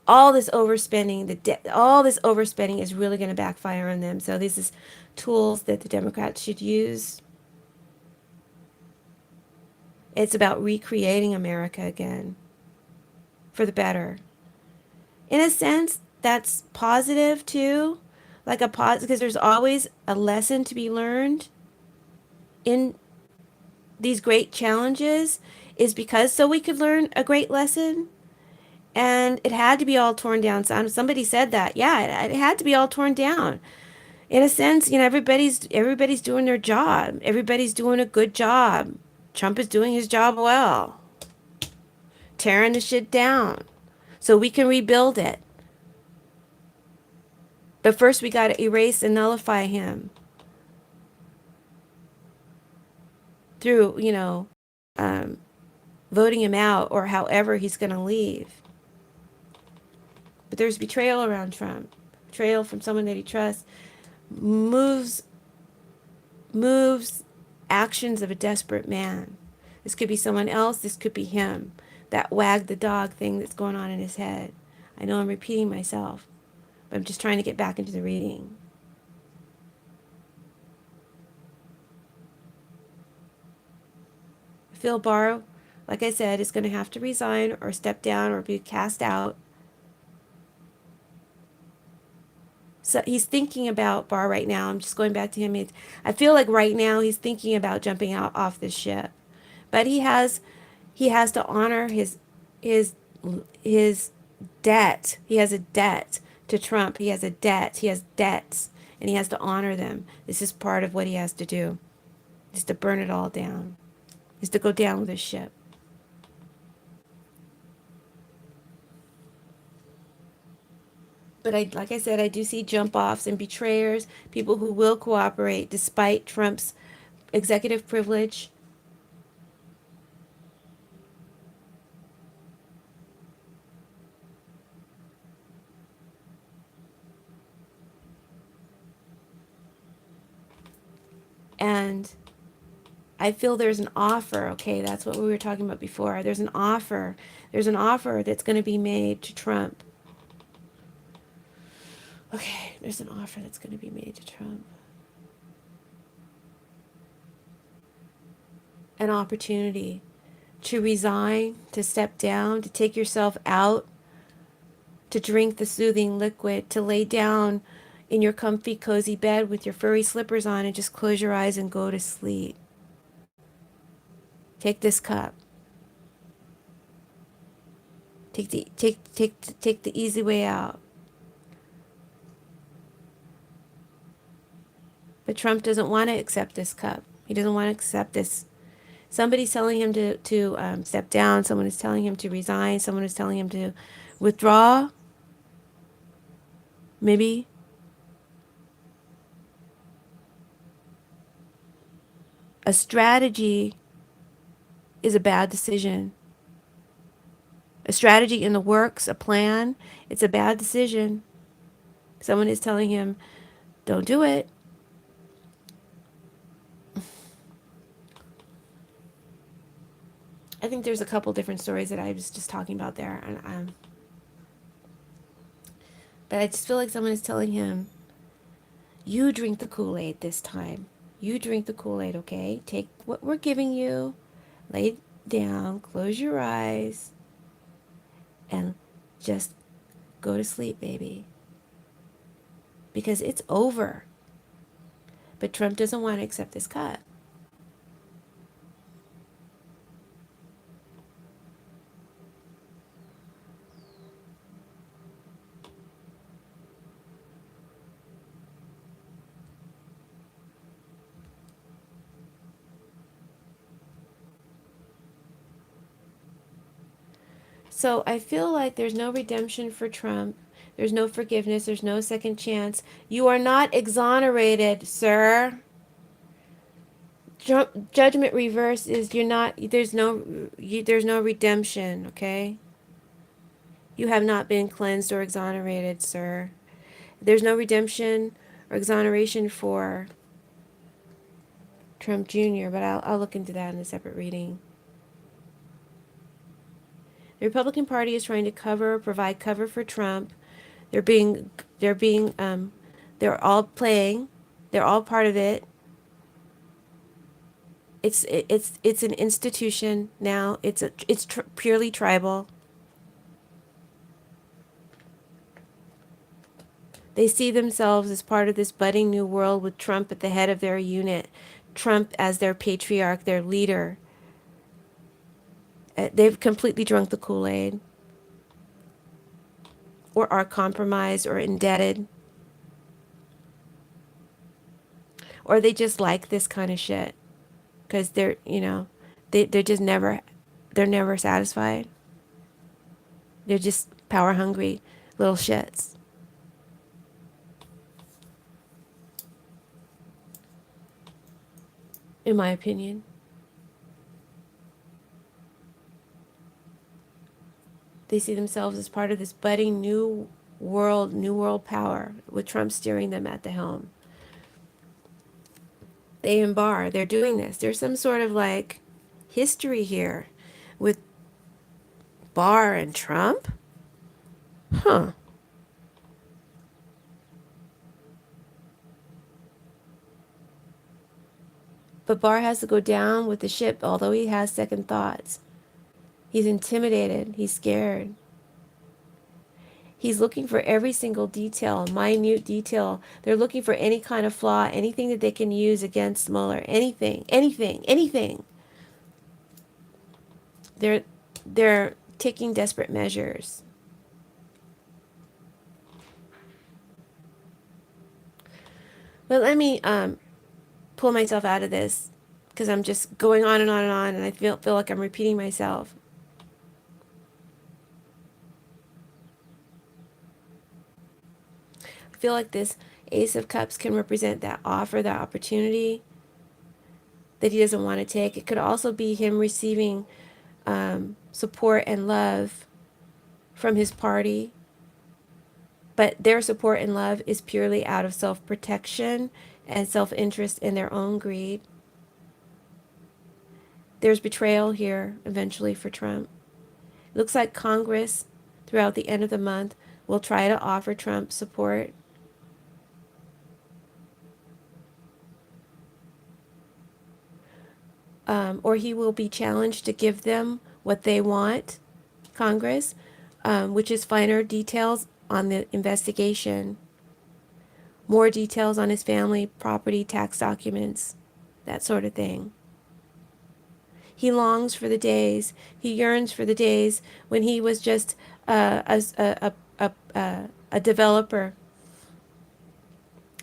All this overspending, all this overspending is really going to backfire on them. So this is tools that the Democrats should use. It's about recreating America again for the better. In a sense, that's positive too. Like a positive, because there's always a lesson to be learned in these great challenges, is because so we could learn a great lesson. And it had to be all torn down. Somebody said that. Yeah, it had to be all torn down. In a sense, everybody's doing their job. Everybody's doing a good job. Trump is doing his job well, tearing the shit down, so we can rebuild it. But first, we got to erase and nullify him through, um, voting him out or however he's going to leave. But there's betrayal around Trump. Betrayal from someone that he trusts moves moves actions of a desperate man. This could be someone else. This could be him. That wag the dog thing that's going on in his head. I know I'm repeating myself, but I'm just trying to get back into the reading. Phil Barr, like I said, is going to have to resign or step down or be cast out. So he's thinking about Barr right now. I'm just going back to him. I feel like right now he's thinking about jumping out off this ship, but he has to honor his his debt. He has a debt to Trump. He has a debt. He has debts, and he has to honor them. This is part of what he has to do. Is to burn it all down. Is to go down with his ship. But like I said, I do see jump offs and betrayers, people who will cooperate despite Trump's executive privilege. And I feel there's an offer. Okay, that's what we were talking about before. There's an offer. There's an offer that's going to be made to Trump. Okay, there's an offer that's going to be made to Trump. An opportunity to resign, to step down, to take yourself out, to drink the soothing liquid, to lay down in your comfy, cozy bed with your furry slippers on and just close your eyes and go to sleep. Take this cup. Take the easy way out. But Trump doesn't want to accept this cup. He doesn't want to accept this. Somebody's telling him to step down. Someone is telling him to resign. Someone is telling him to withdraw. Maybe. A strategy is a bad decision. A strategy in the works, a plan, it's a bad decision. Someone is telling him, don't do it. I think there's a couple different stories that I was just talking about there. But I just feel like someone is telling him, you drink the Kool-Aid this time. You drink the Kool-Aid, okay? Take what we're giving you, lay down, close your eyes, and just go to sleep, baby. Because it's over. But Trump doesn't want to accept this cut. So I feel like there's no redemption for Trump. There's no forgiveness. There's no second chance. You are not exonerated, sir. Judgment reverse is you're not. There's no redemption. Okay. You have not been cleansed or exonerated, sir. There's no redemption or exoneration for Trump Jr., but I'll look into that in a separate reading. The Republican Party is trying to provide cover for Trump. They're being, they're being, they're all playing. They're all part of it. It's an institution now. It's purely tribal. They see themselves as part of this budding new world with Trump at the head of their unit, Trump as their patriarch, their leader. They've completely drunk the Kool-Aid or are compromised or indebted or they just like this kind of shit because they're just they're never satisfied. They're just power hungry little shits. In my opinion. They see themselves as part of this budding new world power with Trump steering them at the helm. They and Barr, they're doing this. There's some sort of like history here with Barr and Trump. Huh. But Barr has to go down with the ship, although he has second thoughts. He's intimidated. He's scared. He's looking for every single detail, minute detail. They're looking for any kind of flaw, anything that they can use against Mueller. Anything, anything, anything. They're they're taking desperate measures. But let me pull myself out of this because I'm just going on and on and on, and I feel like I'm repeating myself. I feel like this Ace of Cups can represent that offer, that opportunity that he doesn't want to take. It could also be him receiving support and love from his party, but their support and love is purely out of self-protection and self-interest in their own greed. There's betrayal here eventually for Trump. It looks like Congress, throughout the end of the month, will try to offer Trump support. Or he will be challenged to give them what they want, Congress, which is finer details on the investigation, more details on his family, property, tax documents, that sort of thing. He longs for the days, he yearns for the days when he was just a developer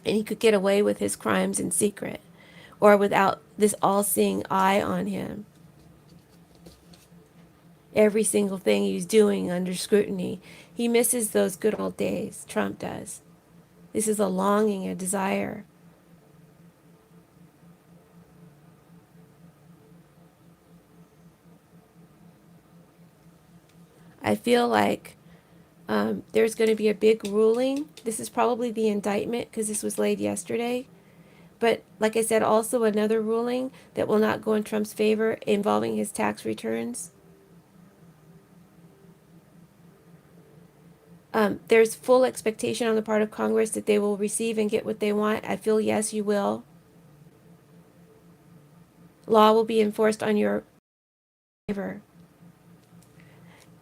and he could get away with his crimes in secret or without this all-seeing eye on him. Every single thing he's doing under scrutiny. He misses those good old days. Trump does. This is a longing, a desire. I feel like there's going to be a big ruling. This is probably the indictment because this was laid yesterday. But like I said, also another ruling that will not go in Trump's favor involving his tax returns. There's full expectation on the part of Congress that they will receive and get what they want. I feel yes, you will. Law will be enforced on your favor.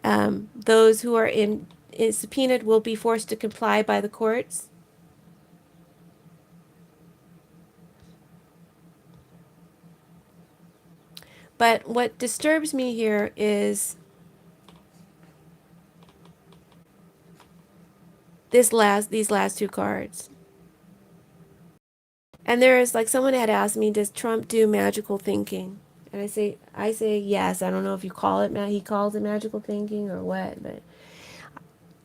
Those who are subpoenaed will be forced to comply by the courts. But what disturbs me here is these last two cards. And there is like someone had asked me, does Trump do magical thinking? And I say yes. I don't know if you call it he calls it magical thinking or what, but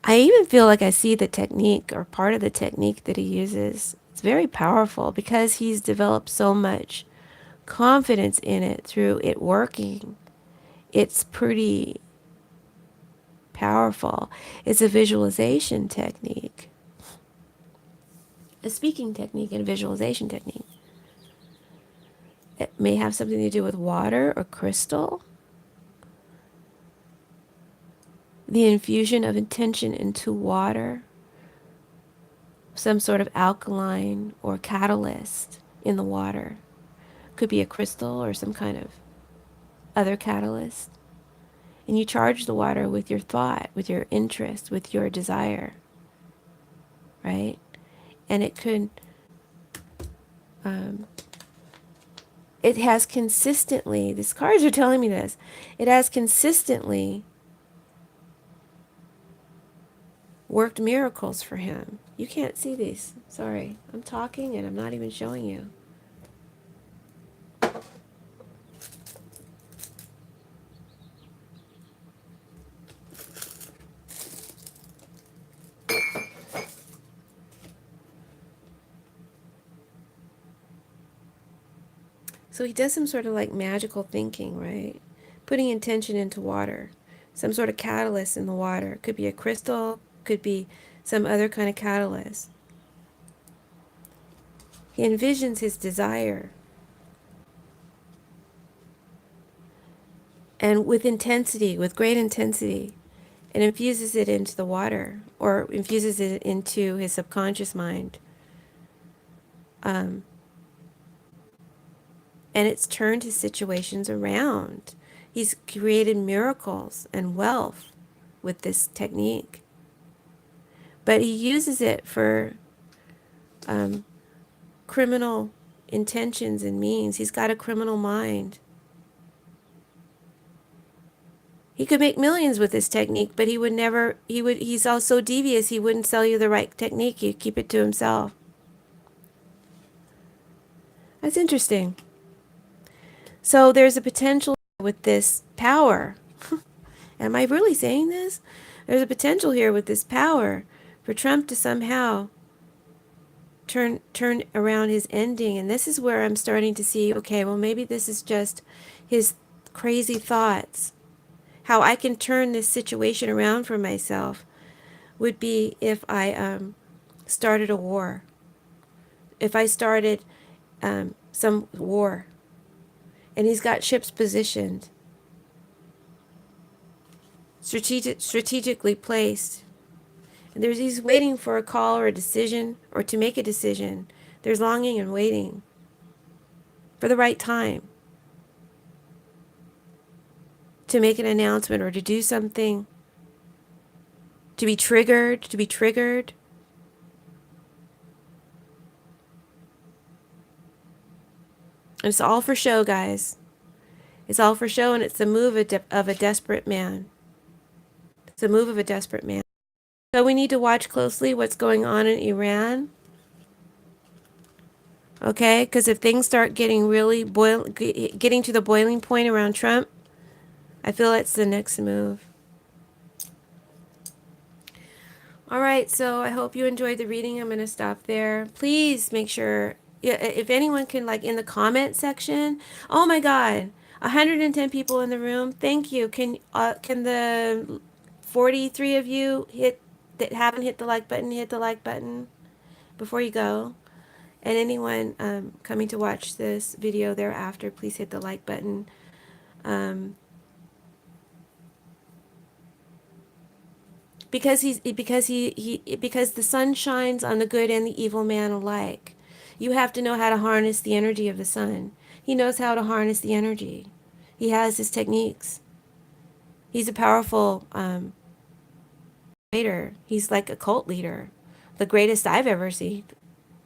I even feel like I see the technique or part of the technique that he uses. It's very powerful because he's developed so much confidence in it through it working. It's pretty powerful. It's a visualization technique, a speaking technique and a visualization technique. It may have something to do with water or crystal. The infusion of intention into water, some sort of alkaline or catalyst in the water. Could be a crystal or some kind of other catalyst. And you charge the water with your thought, with your interest, with your desire, right? And it could, um, it has consistently, these cards are telling me this, it has consistently worked miracles for him. You can't see these. Sorry. I'm talking and I'm not even showing you. So he does some sort of like magical thinking, right? Putting intention into water. Some sort of catalyst in the water. Could be a crystal, could be some other kind of catalyst. He envisions his desire. And with intensity, with great intensity, and infuses it into the water or infuses it into his subconscious mind. And it's turned his situations around. He's created miracles and wealth with this technique. But he uses it for criminal intentions and means. He's got a criminal mind. He could make millions with this technique, but he would never, he's also devious. He wouldn't sell you the right technique. He'd keep it to himself. That's interesting. So there's a potential with this power. Am I really saying this? There's a potential here with this power for Trump to somehow turn around his ending. And this is where I'm starting to see, okay, well, maybe this is just his crazy thoughts. How I can turn this situation around for myself would be if I started a war. If I started some war. And he's got ships positioned, strategically placed. And he's waiting for a call or a decision or to make a decision. There's longing and waiting for the right time to make an announcement or to do something, to be triggered. And it's all for show, guys. It's all for show, and it's the move of a desperate man. It's a move of a desperate man. So we need to watch closely what's going on in Iran. Okay, because if things start getting really getting to the boiling point around Trump, I feel it's the next move. All right, so I hope you enjoyed the reading. I'm going to stop there. Please make sure, if anyone can, like, in the comment section. Oh my God, 110 people in the room. Thank you. Can the 43 of you that haven't hit the like button, hit the like button before you go? And anyone coming to watch this video thereafter, please hit the like button. Because the sun shines on the good and the evil man alike. You have to know how to harness the energy of the sun. He knows how to harness the energy. He has his techniques. He's a powerful leader. He's like a cult leader, the greatest I've ever seen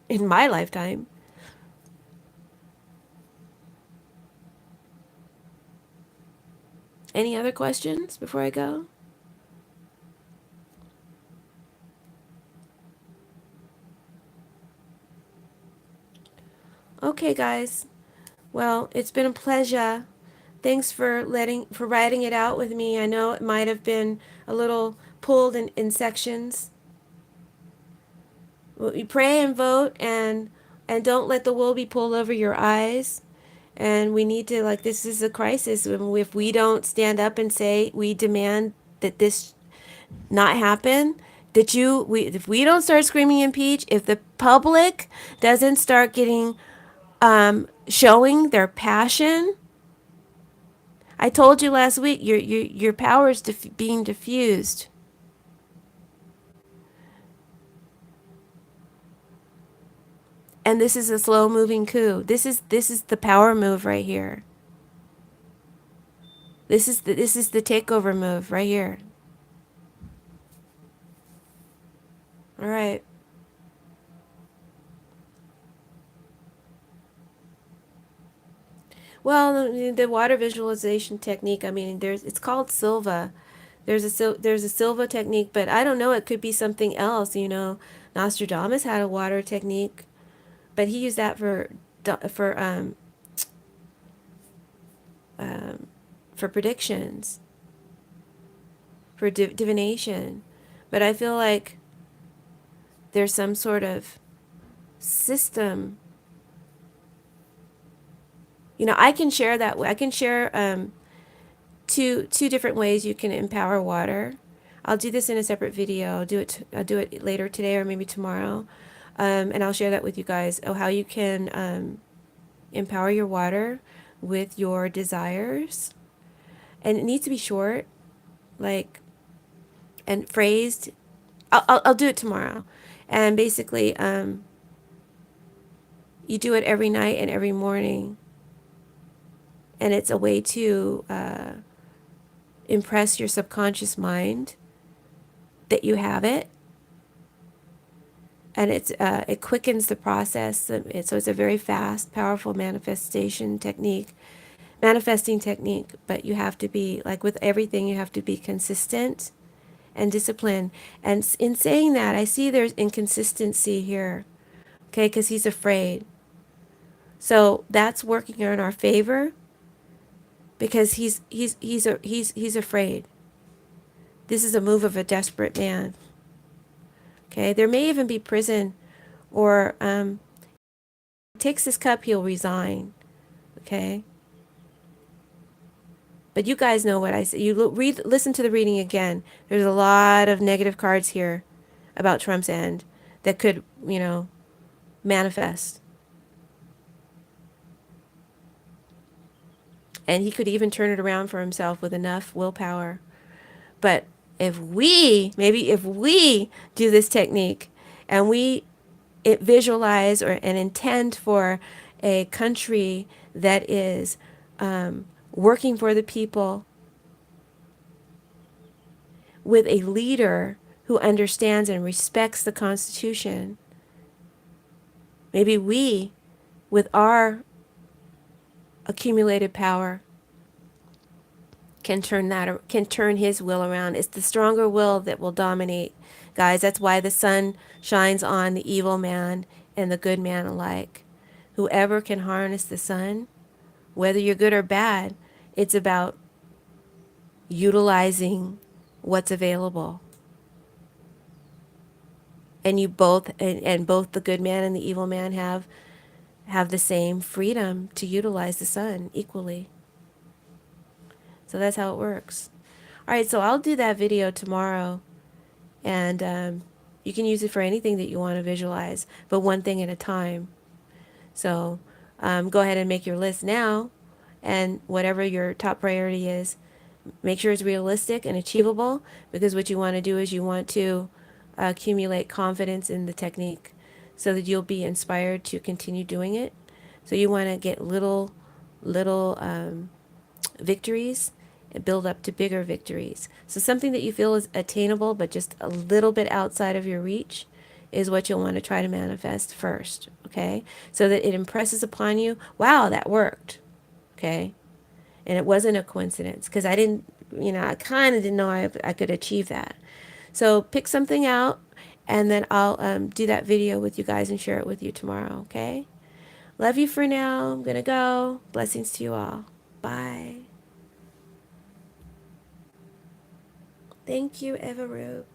in my lifetime. Any other questions before I go? Okay, guys. Well, it's been a pleasure. Thanks for writing it out with me. I know it might have been a little pulled in sections. Well, you pray and vote and don't let the wool be pulled over your eyes. And we need to, this is a crisis. If we don't stand up and say we demand that this not happen, if we don't start screaming impeach, if the public doesn't start getting showing their passion. I told you last week your power is being diffused. And this is a slow moving coup. This is the power move right here. This is the takeover move right here. All right. Well, the water visualization technique. I mean, it's called Silva. There's a Silva technique, but I don't know. It could be something else. Nostradamus had a water technique, but he used that um, for predictions, for divination. But I feel like there's some sort of system. I can share that. I can share two different ways you can empower water. I'll do this in a separate video. I'll do it later today or maybe tomorrow, and I'll share that with you guys. How you can empower your water with your desires, and it needs to be short, like and phrased. I'll do it tomorrow, and basically, you do it every night and every morning, and it's a way to impress your subconscious mind that you have it, and it quickens the process. So it's a very fast, powerful manifesting technique. But you have to be, like with everything, you have to be consistent and disciplined. And in saying that, I see there's inconsistency here, okay? Because he's afraid. So that's working in our favor because he's afraid. This is a move of a desperate man. Okay, there may even be prison, or takes this cup, he'll resign. Okay, but you guys know what I say. Listen to the reading again. There's a lot of negative cards here about Trump's end that could, manifest, and he could even turn it around for himself with enough willpower. But if we do this technique and we visualize and intend for a country that is working for the people with a leader who understands and respects the Constitution, maybe we, with our accumulated power, can turn his will around. It's the stronger will that will dominate, guys. That's why the sun shines on the evil man and the good man alike. Whoever can harness the sun, whether you're good or bad, it's about utilizing what's available. And you both and both the good man and the evil man have the same freedom to utilize the sun equally. So that's how it works. All right, so I'll do that video tomorrow, and you can use it for anything that you want to visualize, but one thing at a time. So go ahead and make your list now, and whatever your top priority is, make sure it's realistic and achievable, because what you want to do is you want to accumulate confidence in the technique so that you'll be inspired to continue doing it. So you want to get little victories and build up to bigger victories. So something that you feel is attainable but just a little bit outside of your reach is what you'll want to try to manifest first, okay? So that it impresses upon you, wow, that worked, okay? And it wasn't a coincidence, because I didn't, I kind of didn't know I could achieve that. So pick something out, and then I'll do that video with you guys and share it with you tomorrow, okay? Love you for now. I'm going to go. Blessings to you all. Bye. Thank you, Eva Roop.